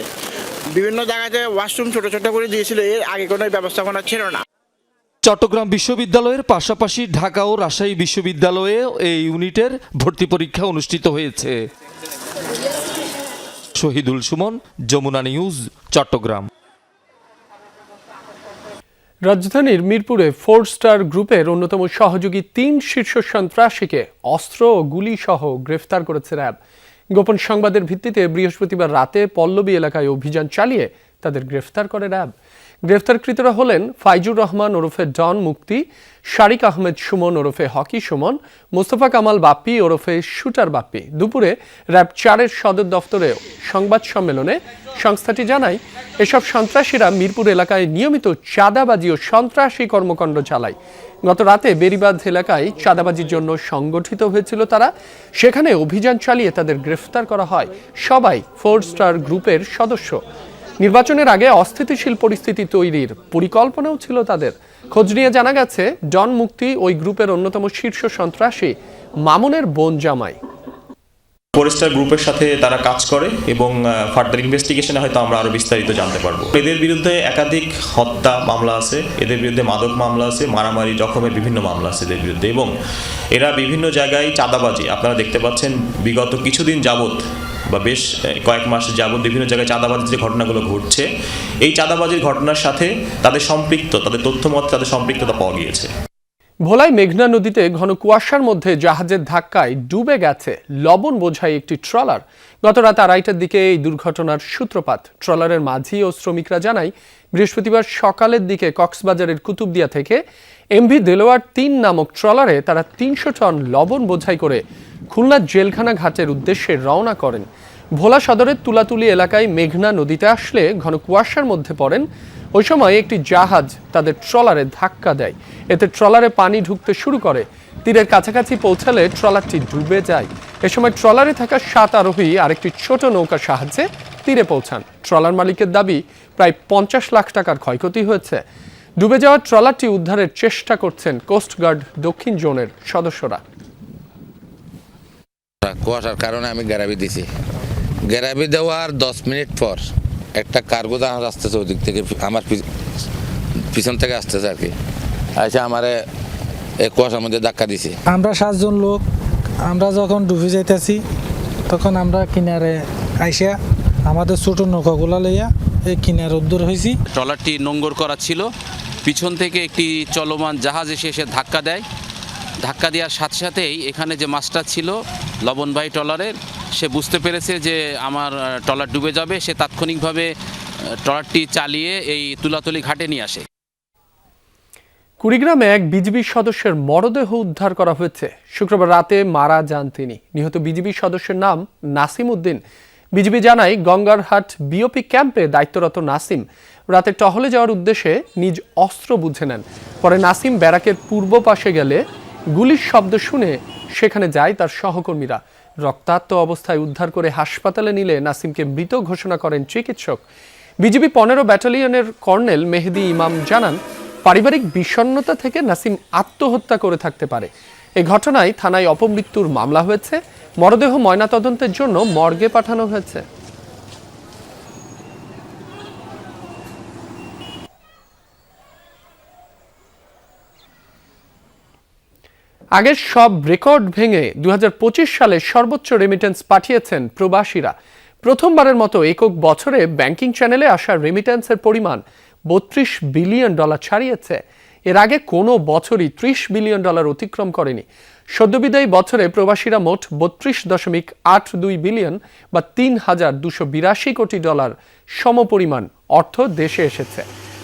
বিভিন্ন জায়গাতে ওয়াশরুম ছোট ছোট করে দিয়েছিল, এর আগে কোনো ব্যবস্থাপনা ছিল না। চট্টগ্রাম বিশ্ববিদ্যালয়ের পাশাপাশি ঢাকা ও রাজশাহী বিশ্ববিদ্যালয়ে এই ইউনিটের ভর্তি পরীক্ষা অনুষ্ঠিত হয়েছে। শহীদুল সুমন, যমুনা নিউজ, চট্টগ্রাম। রাজধানীর মিরপুরে 4 স্টার গ্রুপের অন্যতম সহযোগী 3 শীর্ষ সন্ত্রাসীকে অস্ত্র ও গুলি সহ গ্রেফতার করেছে র্যাব। গোপন সংবাদের ভিত্তিতে বৃহস্পতিবার রাতে পল্লবী এলাকায় অভিযান চালিয়ে তাদের গ্রেফতার করে র্যাব। গ্রেফতারকৃতরা হলেন ফাইজুর রহমান ওরফে ডন মুক্তি, শারিক আহমেদ সুমন ওরফে হকি সুমন, মোস্তফা কামাল বাপ্পি ওরফে শুটার বাপ্পি। দুপুরে র্যাব 4-এর সদর দফতরে সংবাদ সম্মেলনে সংস্থাটি জানায়, এসব সন্ত্রাসীরা মিরপুর এলাকায় নিয়মিত চাঁদাবাজি ও সন্ত্রাসী কর্মকাণ্ড চালায়। গত রাতে বেরিবাঁধ এলাকায় চাঁদাবাজির জন্য সংগঠিত হয়েছিল তারা, সেখানে অভিযান চালিয়ে তাদের গ্রেফতার করা হয়। সবাই 4 স্টার গ্রুপের সদস্য। নির্বাচনের আগে অস্থিতিশীল পরিস্থিতি তৈরির পরিকল্পনাও ছিল তাদের। খোঁজ নিয়ে জানা গেছে, ডন মুক্তি ওই গ্রুপের অন্যতম শীর্ষ সন্ত্রাসী মামুনের বোন জামাই। 4 স্টার গ্রুপের সাথে তারা কাজ করে এবং ফার্দার ইনভেস্টিগেশনে হয়তো আমরা আরো বিস্তারিত জানতে পারবো। এদের বিরুদ্ধে একাধিক হত্যা মামলা আছে, এদের বিরুদ্ধে মাদক মামলা আছে, মারামারি জখমের বিভিন্ন মামলা আছে এদের বিরুদ্ধে, এবং এরা বিভিন্ন জায়গায় চাঁদাবাজি, আপনারা দেখতে পাচ্ছেন বিগত কিছুদিন যাবত বা বেশ কয়েক মাস যাবত বিভিন্ন জায়গায় চাঁদাবাজির যে ঘটনাগুলো ঘটছে, এই চাঁদাবাজির ঘটনার সাথে তাদের তথ্যমতে তাদের সম্পৃক্ততা পাওয়া গিয়েছে। ভোলায় মেঘনা নদীতে ঘন কুয়াশার মধ্যে জাহাজের ধাক্কায় ডুবে গেছে লবণ বোঝাই একটি ট্রলার। গত রাত 2:30টার দিকে এই দুর্ঘটনার সূত্রপাত। ট্রলারের মাঝি ও শ্রমিকরা জানায়, বৃহস্পতিবার সকালের দিকে কক্সবাজারের কুতুবদিয়া থেকে এমভি দেলোয়ার 3 নামক ট্রলারে তারা 300 টন লবণ বোঝাই করে খুলনা জেলখানা ঘাটের উদ্দেশ্যে রওনা করেন। ভোলা সদরের তুলাতুলি এলাকায় মেঘনা নদীতে আসলে ঘন কুয়াশার মধ্যে পড়েন। ওই সময় একটি জাহাজ তাদের ট্রলারে ধাক্কা দেয়। এতে ট্রলারে পানি ঢুকতে শুরু করে। তীরের কাছাকাছি পৌঁছালে ট্রলারটি ডুবে যায়। এ সময় ট্রলারে থাকা 7 আরোহী আরেকটি ছোট নৌকার সাহায্যে তীরে পৌঁছান। ট্রলার মালিকের দাবি প্রায় 50 লাখ টাকার ক্ষয়ক্ষতি হয়েছে। ডুবে যাওয়া ট্রলারটি উদ্ধারের চেষ্টা করছেন কোস্টগার্ড দক্ষিণ জোনের সদস্যরা। কুয়াশার কারণে আমি গ্যারাবি দিছি। গ্যারাবি দেওয়ার 10 মিনিট পর একটা কার্গো জাহাজ আসতেছে, ওদিক থেকে আমার পিছন থেকে আসতেছে আর কি, আচ্ছা আমারে এই কুয়াশার মধ্যে ধাক্কা দিছে। আমরা 7 জন লোক, আমরা যখন ডুবে যাইতেছি তখন আমরা কিনারে আইসা আমাদের ছোট নৌকাগুলা লইয়া এই কিনারে উদ্ধার হয়েছি। ট্রলারটি নোঙ্গর করা ছিল, পিছন থেকে একটি চলমান জাহাজ এসে ধাক্কা দেয়। ধাক্কা দেওয়ার সাথে সাথেই এখানে যে মাস্টার ছিল লবণবাহী ট্রলারের, সে বুঝতে পেরেছে যে আমার ট্রলার ডুবে যাবে। সে তাৎক্ষণিকভাবে ট্রলারটি চালিয়ে এই তুলাতলি ঘাটে নিয়ে আসে। কুড়িগ্রামে এক বিজিবি সদস্যের মরদেহ উদ্ধার করা হয়েছে। শুক্রবার রাতে মারা যান তিনি। নিহত বিজিবি সদস্যের নাম নাসিম উদ্দিন। বিজিবি জানায়, গঙ্গারহাট বিওপি ক্যাম্পে দায়িত্বরত নাসিম রাতে টহলে যাওয়ার উদ্দেশ্যে নিজ অস্ত্র বুঝে নেন। পরে নাসিম ব্যারাকের পূর্ব পাশে গেলে গুলির শব্দ শুনে সেখানে যায় তার সহকর্মীরা। রক্তাক্ত অবস্থায় উদ্ধার করে হাসপাতালে নিলে নাসিমকে মৃত ঘোষণা করেন চিকিৎসক। বিজিবি 15 ব্যাটালিয়নের কর্নেল মেহেদি ইমাম জানান, পারিবারিক বিষণ্ণতা থেকে নাসিম আত্মহত্যা করে থাকতে পারে। এই ঘটনায় থানায় অপমৃত্যুর মামলা হয়েছে। মরদেহ ময়নাতদন্তের জন্য মর্গে পাঠানো হয়েছে। আগের সব রেকর্ড ভেঙে 2025 সালে সর্বোচ্চ রেমিটেন্স পাঠিয়েছেন প্রবাসীরা। প্রথমবারের মতো একক বছরে ব্যাংকিং চ্যানেলে আসা রেমিটেন্সের পরিমাণ $32 বিলিয়ন ছাড়িয়েছে। এর আগে কোনো বছরই $30 বিলিয়ন অতিক্রম করেনি। সদ্যবিদায়ী বছরে প্রবাসীরা মোট $32.82 বিলিয়ন বা $3,282 কোটি সমপরিমাণ অর্থ দেশে এসেছে।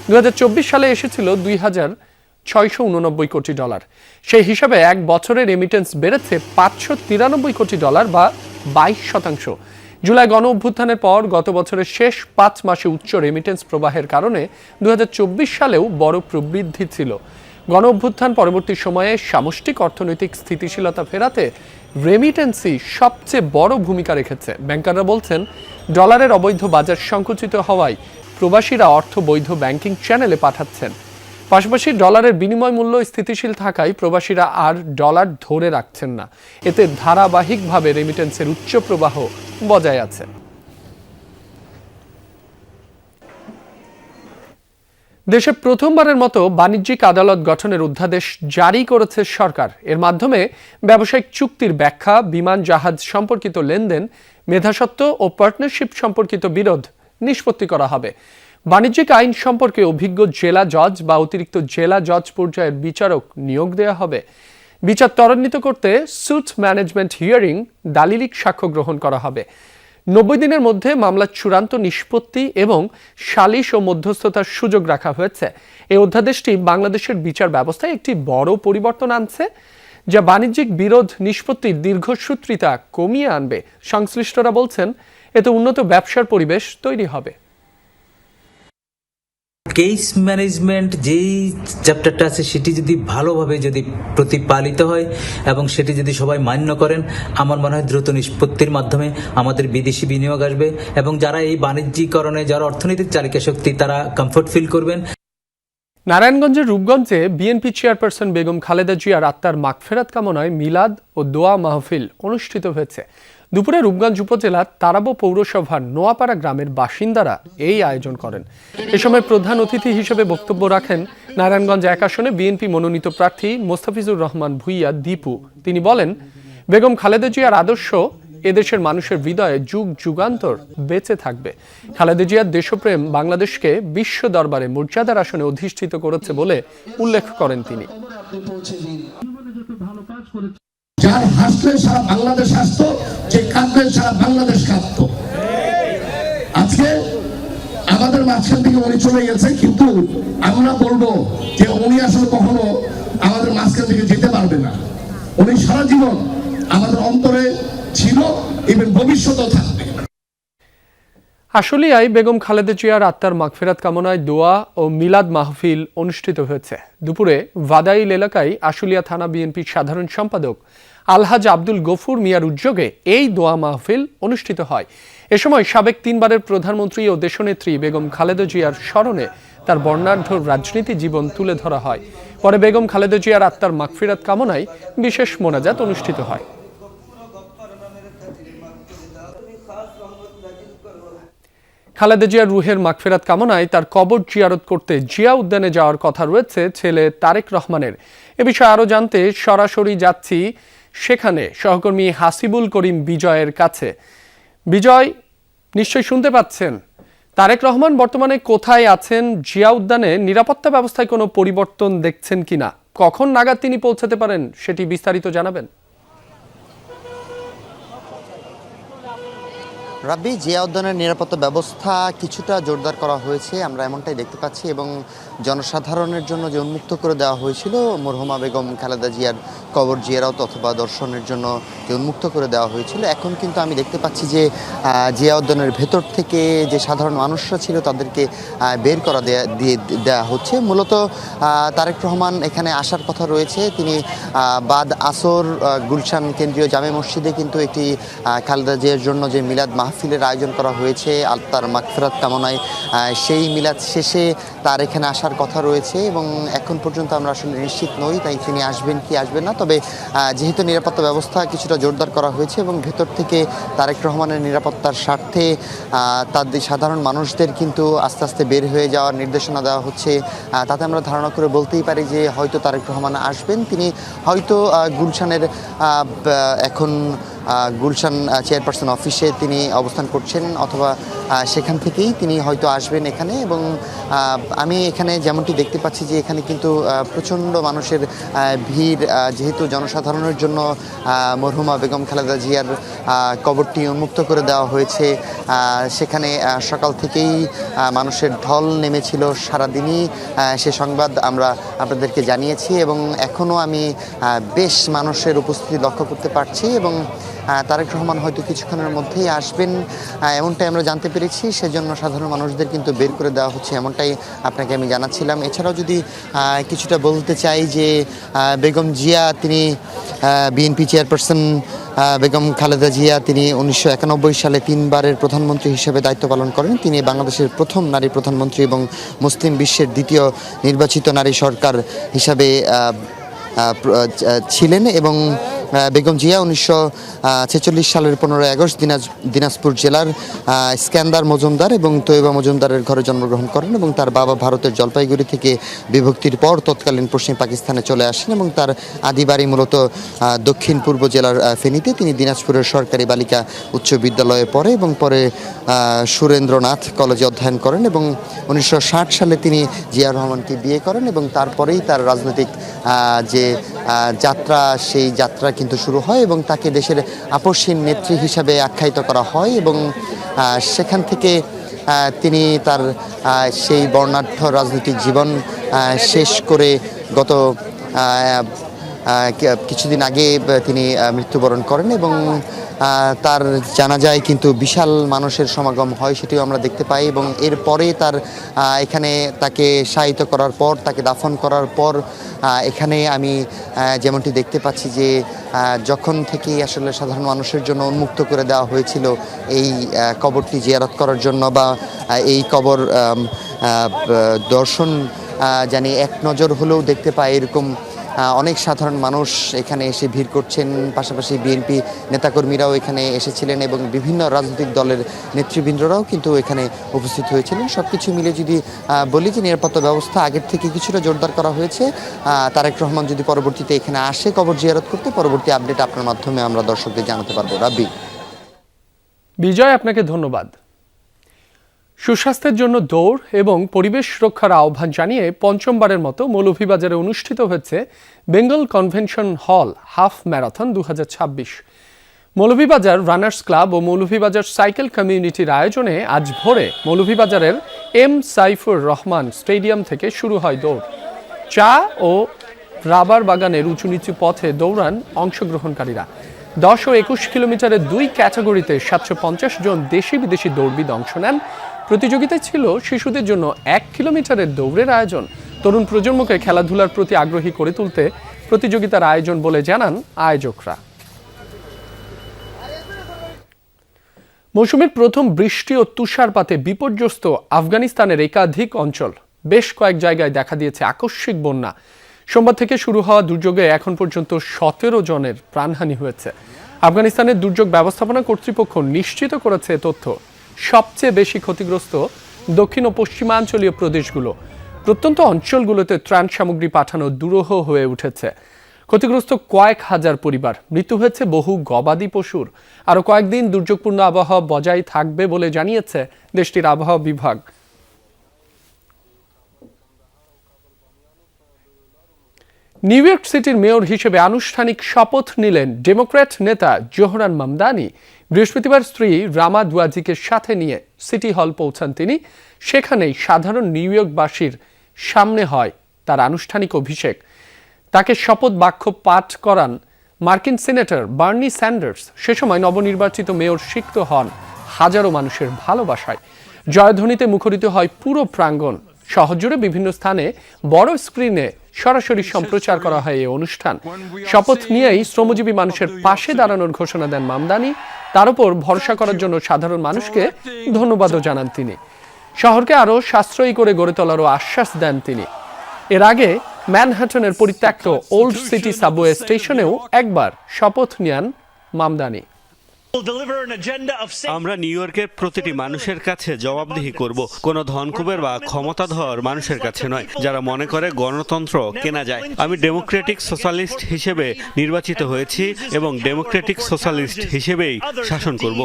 2024 সালে এসেছিল $2,689 কোটি। সেই হিসাবে এক বছরে রেমিটেন্স বেড়েছে $593 কোটি বা 22%। জুলাই গণ অভ্যুত্থানের পর গত বছরের শেষ 5 মাসে উচ্চ রেমিটেন্স প্রবাহের কারণে 2024 সালেও বড় প্রবৃদ্ধি ছিল। গণ অভ্যুত্থান পরবর্তী সময়ে সামষ্টিক অর্থনৈতিক স্থিতিশীলতা ফেরাতে রেমিটেন্সই সবচেয়ে বড় ভূমিকা রেখেছে। ব্যাংকাররা বলছেন, ডলারের অবৈধ বাজার সংকুচিত হওয়ায় প্রবাসীরা অর্থ বৈধ ব্যাংকিং চ্যানেলে পাঠাচ্ছেন। পাশাপাশি ডলারের বিনিময় মূল্য স্থিতিশীল থাকায় প্রবাসীরা আর ডলার ধরে রাখছেন না। এতে ধারাবাহিকভাবে রেমিটেন্সের উচ্চ প্রবাহ বজায় আছে। দেশে প্রথমবারের মতো বাণিজ্যিক আদালত গঠনের অধ্যাদেশ জারি করেছে সরকার। এর মাধ্যমে ব্যবসায়িক চুক্তির ব্যাখ্যা, বিমান জাহাজ সম্পর্কিত লেনদেন, মেধাস্বত্ব ও পার্টনারশিপ সম্পর্কিত বিরোধ নিষ্পত্তি করা হবে। বাণিজ্যিক আইন সম্পর্কে অভিজ্ঞ জেলা জজ বা অতিরিক্ত জেলা জজ পর্যায়ের বিচারক নিয়োগ দেওয়া হবে। বিচার ত্বরান্বিত করতে সুট ম্যানেজমেন্ট হিয়ারিং, দালিলিক সাক্ষ্য গ্রহণ করা হবে। 90 দিনের মধ্যে মামলার চূড়ান্ত নিষ্পত্তি এবং সালিশ ও মধ্যস্থতার সুযোগ রাখা হয়েছে। এই অধ্যাদেশটি বাংলাদেশের বিচার ব্যবস্থায় একটি বড় পরিবর্তন আনছে, যা বাণিজ্যিক বিরোধ নিষ্পত্তির দীর্ঘসূত্রিতা কমিয়ে আনবে। সংশ্লিষ্টরা বলছেন, এতে উন্নত ব্যবসার পরিবেশ তৈরি হবে। কেস ম্যানেজমেন্ট যেই চ্যাপ্টারটা আছে সেটি যদি ভালোভাবে যদি প্রতিপালিত হয় এবং সেটি যদি সবাই মান্য করেন, আমার মনে হয় দ্রুত নিষ্পত্তির মাধ্যমে আমাদের বিদেশি বিনিয়োগ আসবে এবং যারা এই বাণিজ্যিকরণে, যারা অর্থনৈতিক চালিকা শক্তি, তারা কমফোর্ট ফিল করবেন। নারায়ণগঞ্জের রূপগঞ্জে বিএনপি চেয়ারপারসন বেগম খালেদা জিয়ার আত্মার মাগফিরাত কামনায় মিলাদ ও দোয়া মাহফিল অনুষ্ঠিত হয়েছে। দুপুরে রূপগঞ্জ উপজেলার তারাবো পৌরসভার নোয়াপাড়া গ্রামের বাসিন্দারা এই আয়োজন করেন। এ সময় প্রধান অতিথি হিসেবে বক্তব্য রাখেন নারায়ণগঞ্জ 1 আসনে বিএনপি মনোনীত প্রার্থী মোস্তাফিজুর রহমান ভুইয়া দীপু। তিনি বলেন, বেগম খালেদা জিয়ার আদর্শ এদেশের মানুষের হৃদয়ে যুগ যুগান্তর বেঁচে থাকবে। খালেদা জিয়ার দেশপ্রেম বাংলাদেশকে বিশ্ব দরবারে মর্যাদার আসনে অধিষ্ঠিত করেছে বলে উল্লেখ করেন তিনি। যার হাসলে সারা বাংলাদেশ হাসতো, যে কাঁদলে সারা বাংলাদেশ কাঁদতো। আজকে আমাদের মাঝখান থেকে উনি চলে গেছে, কিন্তু আমরা বলবো যে উনি আসলে কখনো আমাদের মাঝখান থেকে যেতে পারবে না। উনি সারা জীবন আমাদের অন্তরে ছিল এবং ভবিষ্যতেও থাকবে। আশুলিয়ায় বেগম খালেদা জিয়ার আত্মার মাগফিরাত কামনায় দোয়া ও মিলাদ মাহফিল অনুষ্ঠিত হয়েছে। দুপুরে ভাদাইল এলাকায় আশুলিয়া থানা বিএনপির সাধারণ সম্পাদক আলহাজ আব্দুল গফুর মিয়ার উদ্যোগে এই দোয়া মাহফিল অনুষ্ঠিত হয়। এ সময় সাবেক 3 বারের প্রধানমন্ত্রী ও দেশনেত্রী বেগম খালেদা জিয়ার স্মরণে তার বর্ণাঢ্য রাজনীতি জীবন তুলে ধরা হয়। পরে বেগম খালেদা জিয়ার আত্মার মাগফিরাত কামনায় বিশেষ মোনাজাত অনুষ্ঠিত হয়। খালেদা জিয়ার রুহের মাগফিরাত কামনায় তার কবর জিয়ারত করতে জিয়া উদ্যানে যাওয়ার কথা রয়েছে ছেলে তারেক রহমানের। এ বিষয়ে আরো জানতে সরাসরি যাচ্ছি সেখানে সহকর্মী হাসিবুল করিম বিজয়ের কাছে। বিজয়, নিশ্চয়ই শুনতে পাচ্ছেন, তারেক রহমান বর্তমানে কোথায় আছেন? জিয়া উদ্যানে নিরাপত্তা ব্যবস্থায় কোনো পরিবর্তন দেখছেন কিনা? কখন নাগাদ তিনি পৌঁছাতে পারেন সেটি বিস্তারিত জানাবেন। রাব্বি, জিয়া উদ্যানের নিরাপত্তা ব্যবস্থা কিছুটা জোরদার করা হয়েছে, আমরা এমনটাই দেখতে পাচ্ছি, এবং জনসাধারণের জন্য যে উন্মুক্ত করে দেওয়া হয়েছিল মরহুমা বেগম খালেদা জিয়ার কবর জিয়ারত অথবা দর্শনের জন্য যে উন্মুক্ত করে দেওয়া হয়েছিল, এখন কিন্তু আমি দেখতে পাচ্ছি যে জিয়া উদ্যানের ভেতর থেকে যে সাধারণ মানুষরা ছিল তাদেরকে বের করা দেওয়া হচ্ছে। মূলত তারেক রহমান এখানে আসার কথা রয়েছে। তিনি বাদ আসর গুলশান কেন্দ্রীয় জামে মসজিদে কিন্তু একটি খালেদা জিয়ার জন্য যে মিলাদ মাহফিলের আয়োজন করা হয়েছে আত্মার মাগফিরাত কামনায়, সেই মিলাদ শেষে তার এখানে আসার কথা রয়েছে, এবং এখন পর্যন্ত আমরা আসলে নিশ্চিত নই তাই তিনি আসবেন কি আসবেন না। তবে যেহেতু নিরাপত্তা ব্যবস্থা কিছুটা জোরদার করা হয়েছে এবং ভেতর থেকে তারেক রহমানের নিরাপত্তার স্বার্থে তাদের সাধারণ মানুষদের কিন্তু আস্তে আস্তে বের হয়ে যাওয়ার নির্দেশনা দেওয়া হচ্ছে, তাতে আমরা ধারণা করে বলতেই পারি যে হয়তো তারেক রহমান আসবেন। তিনি হয়তো গুলশানের এখন গুলশান চেয়ারপারসন অফিসে তিনি অবস্থান করছেন, অথবা সেখান থেকেই তিনি হয়তো আসবেন এখানে। এবং আমি এখানে যেমনটি দেখতে পাচ্ছি যে এখানে কিন্তু প্রচণ্ড মানুষের ভিড়, যেহেতু জনসাধারণের জন্য মরহুমা বেগম খালেদা জিয়ার কবরটি উন্মুক্ত করে দেওয়া হয়েছে। সেখানে সকাল থেকেই মানুষের ঢল নেমেছিল, সারাদিনই সে সংবাদ আমরা আপনাদেরকে জানিয়েছি, এবং এখনও আমি বেশ মানুষের উপস্থিতি লক্ষ্য করতে পারছি, এবং তারেক রহমান হয়তো কিছুক্ষণের মধ্যেই আসবেন এমনটাই আমরা জানতে পেরেছি। সেজন্য সাধারণ মানুষদের কিন্তু বের করে দেওয়া হচ্ছে, এমনটাই আপনাকে আমি জানাচ্ছিলাম। এছাড়াও যদি কিছুটা বলতে চাই যে বেগম জিয়া, তিনি বিএনপি চেয়ারপারসন বেগম খালেদা জিয়া, তিনি 1991 সালে 3 বারের প্রধানমন্ত্রী হিসেবে দায়িত্ব পালন করেন। তিনি বাংলাদেশের প্রথম নারী প্রধানমন্ত্রী এবং মুসলিম বিশ্বের দ্বিতীয় নির্বাচিত নারী সরকার হিসাবে ছিলেন, এবং বেগম জিয়া 1946 সালের 15 আগস্ট দিনাজপুর জেলার স্ক্যান্দার মজুমদার এবং তৈবা মজুমদারের ঘরে জন্মগ্রহণ করেন, এবং তার বাবা ভারতের জলপাইগুড়ি থেকে বিভক্তির পর তৎকালীন পশ্চিম পাকিস্তানে চলে আসেন, এবং তার আদি বাড়ি মূলত দক্ষিণ পূর্ব জেলার ফেনীতে। তিনি দিনাজপুরের সরকারি বালিকা উচ্চ বিদ্যালয়ে পড়ে এবং পরে সুরেন্দ্রনাথ কলেজে অধ্যয়ন করেন, এবং 1960 সালে তিনি জিয়া রহমানকে বিয়ে করেন, এবং তারপরেই তার রাজনৈতিক যে যাত্রা, সেই যাত্রা কিন্তু শুরু হয়, এবং তাকে দেশের আপসহীন নেত্রী হিসাবে আখ্যায়িত করা হয়, এবং সেখান থেকে তিনি তার সেই বর্ণাঢ্য রাজনৈতিক জীবন শেষ করে গত কিছুদিন আগে তিনি মৃত্যুবরণ করেন, এবং তার জানাজায় কিন্তু বিশাল মানুষের সমাগম হয়, সেটিও আমরা দেখতে পাই। এবং এরপরে তার এখানে তাকে শায়িত করার পর, তাকে দাফন করার পর এখানে আমি যেমনটি দেখতে পাচ্ছি যে যখন থেকেই আসলে সাধারণ মানুষের জন্য উন্মুক্ত করে দেওয়া হয়েছিল এই কবরটি জিয়ারত করার জন্য, বা এই কবর দর্শন জানি এক নজর হলেও দেখতে পাই, এরকম অনেক সাধারণ মানুষ এখানে এসে ভিড় করছেন। পাশাপাশি বিএনপি নেতাকর্মীরাও এখানে এসেছিলেন, এবং বিভিন্ন রাজনৈতিক দলের নেতৃবৃন্দরাও কিন্তু এখানে উপস্থিত হয়েছিলেন। সব কিছু মিলে যদি বলি যে নিরাপত্তা ব্যবস্থা আগের থেকে কিছুটা জোরদার করা হয়েছে। তারেক রহমান যদি পরবর্তীতে এখানে আসে কবর জিয়ারত করতে, পরবর্তী আপডেট আপনার মাধ্যমে আমরা দর্শকদের জানাতে পারবো। রাব্বি। বিজয়, আপনাকে ধন্যবাদ। সুস্বাস্থ্যের জন্য দৌড় এবং পরিবেশ রক্ষার আহ্বান জানিয়ে পঞ্চমবারের মতো মৌলভীবাজারে অনুষ্ঠিত হয়েছে Bengal convention hall half marathon 2026। Moulvibazar runners club ও মৌলভীবাজার সাইকেল কমিউনিটির আয়োজনে আজ ভোরে মৌলভীবাজারের এম সাইফুর রহমান স্টেডিয়াম থেকে শুরু হয় দৌড়। চা ও রাবার বাগানের উঁচু নিচু পথে দৌড়ান অংশগ্রহণকারীরা। 10 ও 21 কিলোমিটারের 2 ক্যাটাগরিতে 750 জন দেশি বিদেশি দৌড়বিদ অংশ নেন। প্রতিযোগিতায় ছিল শিশুদের জন্য 1 কিলোমিটারের দৌড়ের আয়োজন। তরুণ প্রজন্মকে খেলাধুলার প্রতি আগ্রহী করে তুলতে প্রতিযোগিতার আয়োজন বলে জানান আয়োজকরা। মৌসুমের প্রথম বৃষ্টি ও তুষারপাতে বিপর্যস্ত আফগানিস্তানের একাধিক অঞ্চল। বেশ কয়েক জায়গায় দেখা দিয়েছে আকস্মিক বন্যা। সোমবার থেকে শুরু হওয়া দুর্যোগে এখন পর্যন্ত 17 জনের প্রাণহানি হয়েছে। আফগানিস্তানের দুর্যোগ ব্যবস্থাপনা কর্তৃপক্ষ নিশ্চিত করেছে তথ্য। সবচেয়ে বেশি ক্ষতিগ্রস্ত দক্ষিণ ও পশ্চিমাঞ্চলীয় প্রদেশগুলো। প্রত্যন্ত অঞ্চলগুলোতে ত্রাণ সামগ্রী পাঠানো দুরূহ হয়ে উঠেছে। ক্ষতিগ্রস্ত কয়েক হাজার পরিবার। মৃত্যু হয়েছে বহু গবাদি পশুর। আরও কয়েকদিন দুর্যোগপূর্ণ আবহাওয়া বজায় থাকবে বলে জানিয়েছে দেশটির আবহাওয়া বিভাগ। নিউ ইয়র্ক সিটির মেয়র হিসেবে আনুষ্ঠানিক শপথ নিলেন ডেমোক্র্যাট নেতা জোহরান মামদানি। বৃহস্পতিবার স্ত্রী রামা দুয়াজিকে সাথে নিয়ে সিটি হল পৌঁছান তিনি। সেখানেই সাধারণ নিউ ইয়র্কবাসীর সামনে হয় তার আনুষ্ঠানিক অভিষেক। তাকে শপথ বাক্য পাঠ করান মার্কিন সিনেটর বার্নি স্যান্ডার্স। সে সময় নবনির্বাচিত মেয়র সিক্ত হন হাজারো মানুষের ভালোবাসায়। জয়ধ্বনিতে মুখরিত হয় পুরো প্রাঙ্গণ। শহর জুড়ে বিভিন্ন স্থানে বড় স্ক্রিনে সরাসরি সম্প্রচার করা হয় এই অনুষ্ঠান। শপথ নিয়েই শ্রমজীবী মানুষের পাশে দাঁড়ানোর ঘোষণা দেন মামদানি। তার উপর ভরসা করার জন্য সাধারণ মানুষকে ধন্যবাদও জানান তিনি। শহরকে আরও সাশ্রয়ী করে গড়ে তোলারও আশ্বাস দেন তিনি। এর আগে ম্যানহাটনের পরিত্যক্ত ওল্ড সিটি সাবওয়ে স্টেশনেও একবার শপথ নেন মামদানি। আমরা নিউ ইয়র্কের প্রতিটি মানুষের কাছে জবাবদিহি করব, কোনো ধনকুবের বা ক্ষমতাধর মানুষের কাছে নয়, যারা মনে করে গণতন্ত্র কেনা যায়। আমি ডেমোক্রেটিক সোশ্যালিস্ট হিসেবে নির্বাচিত হয়েছি এবং ডেমোক্রেটিক সোশ্যালিস্ট হিসেবেই শাসন করব।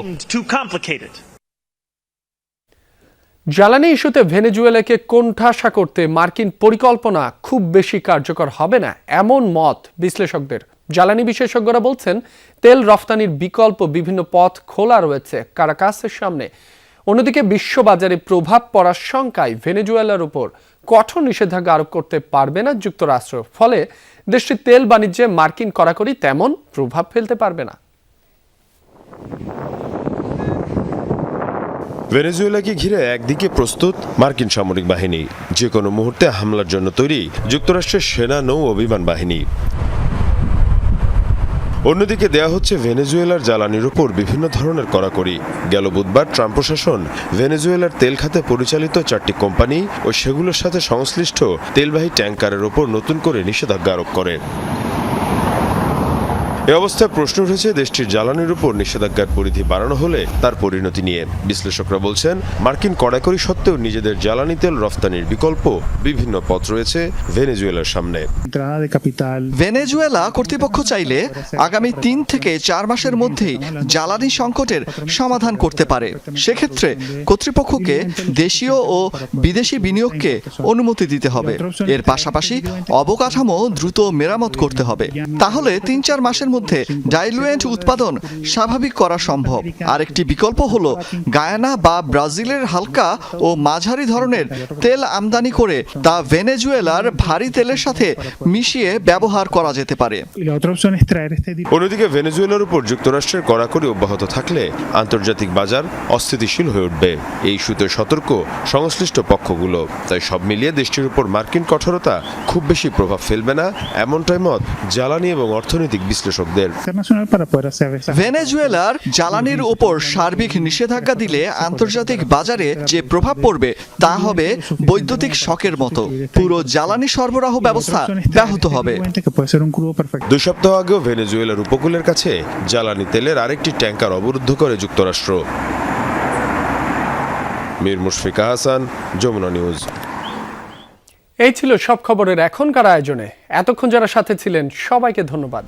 জ্বালানি ইস্যুতে ভেনেজুয়েলাকে কোণঠাসা করতে মার্কিন পরিকল্পনা খুব বেশি কার্যকর হবে না, এমন মত বিশ্লেষকদের। জ্বালানি বিশেষজ্ঞরা বলছেন তেল রফতানির বিকল্প বিভিন্ন পথ খোলা রয়েছে কারাকাসের সামনে। অন্যদিকে বিশ্ববাজারে প্রভাব পড়ার শঙ্কায় ভেনেজুয়েলার উপর কঠোর নিষেধাজ্ঞা আরোপ করতে পারবে না যুক্তরাষ্ট্র। ফলে দেশটির তেল বাণিজ্যে মার্কিন কড়াকড়ি তেমন প্রভাব ফেলতে পারবে না। ভেনেজুয়েলাকে ঘিরে একদিকে প্রস্তুত মার্কিন সামরিক বাহিনী, যে কোনো মুহূর্তে হামলার জন্য তৈরি যুক্তরাষ্ট্রের সেনা, নৌ ও বিমান বাহিনী। অন্যদিকে দেয়া হচ্ছে ভেনেজুয়েলার জ্বালানির উপর বিভিন্ন ধরনের কড়াকড়ি। গেল বুধবার ট্রাম্প প্রশাসন ভেনেজুয়েলার তেল খাতে পরিচালিত 4টি কোম্পানি ও সেগুলোর সাথে সংশ্লিষ্ট তেলবাহী ট্যাঙ্কারের ওপর নতুন করে নিষেধাজ্ঞা আরোপ করে। এ অবস্থায় প্রশ্ন উঠেছে দেশটির জ্বালানির উপর নিষেধাজ্ঞার পরিধি বাড়ানো হলে তার পরিণতি নিয়ে। বিশ্লেষকরা বলছেন মার্কিন কড়াকড়ি সত্ত্বেও নিজেদের জ্বালানি তেল রফতানির বিকল্প বিভিন্ন পথ রয়েছে ভেনেজুয়েলার সামনে। ভেনেজুয়েলা কর্তৃপক্ষ চাইলে আগামী 3 থেকে 4 মাসের মধ্যেই জ্বালানি সংকটের সমাধান করতে পারে। সেক্ষেত্রে কর্তৃপক্ষকে দেশীয় ও বিদেশি বিনিয়োগকে অনুমতি দিতে হবে। এর পাশাপাশি অবকাঠামো দ্রুত মেরামত করতে হবে। তাহলে 3-4 মাসের মধ্যে ডাইলুয়েন্ট উৎপাদন স্বাভাবিক করা সম্ভব। আরেকটি বিকল্প হলো গায়ানা বা ব্রাজিলের হালকা ও মাঝারি ধরনের তেল আমদানি করে তা ভেনেজুয়েলার ভারী তেলের সাথে মিশিয়ে ব্যবহার করা যেতে পারে। অন্যদিকে ভেনেজুয়েলার উপর যুক্তরাষ্ট্রের কড়াকড়ি অব্যাহত থাকলে আন্তর্জাতিক বাজার অস্থিতিশীল হয়ে উঠবে। এই ইস্যুতে সতর্ক সংশ্লিষ্ট পক্ষগুলো। তাই সব মিলিয়ে দেশটির উপর মার্কিন কঠোরতা খুব বেশি প্রভাব ফেলবে না, এমনটাই মত জ্বালানি এবং অর্থনৈতিক বিশ্লেষকদের। ভেনেজুয়েলার জ্বালানির উপর সার্বিক নিষেধাজ্ঞা দিলে আন্তর্জাতিক বাজারে যে প্রভাব পড়বে তা হবে বৈদ্যুতিক শকের মতো। পুরো জ্বালানি সরবরাহ ব্যবস্থা ব্যাহত হবে। 2 সপ্তাহ আগেও ভেনেজুয়েলার উপকূলের কাছে জ্বালানি তেলের আরেকটি ট্যাঙ্কার অবরুদ্ধ করে যুক্তরাষ্ট্র। মীর মুশফিকা হাসান, যমুনা নিউজ। এই ছিল সব খবরের এখনকার আয়োজনে। এতক্ষণ যারা সাথে ছিলেন সবাইকে ধন্যবাদ।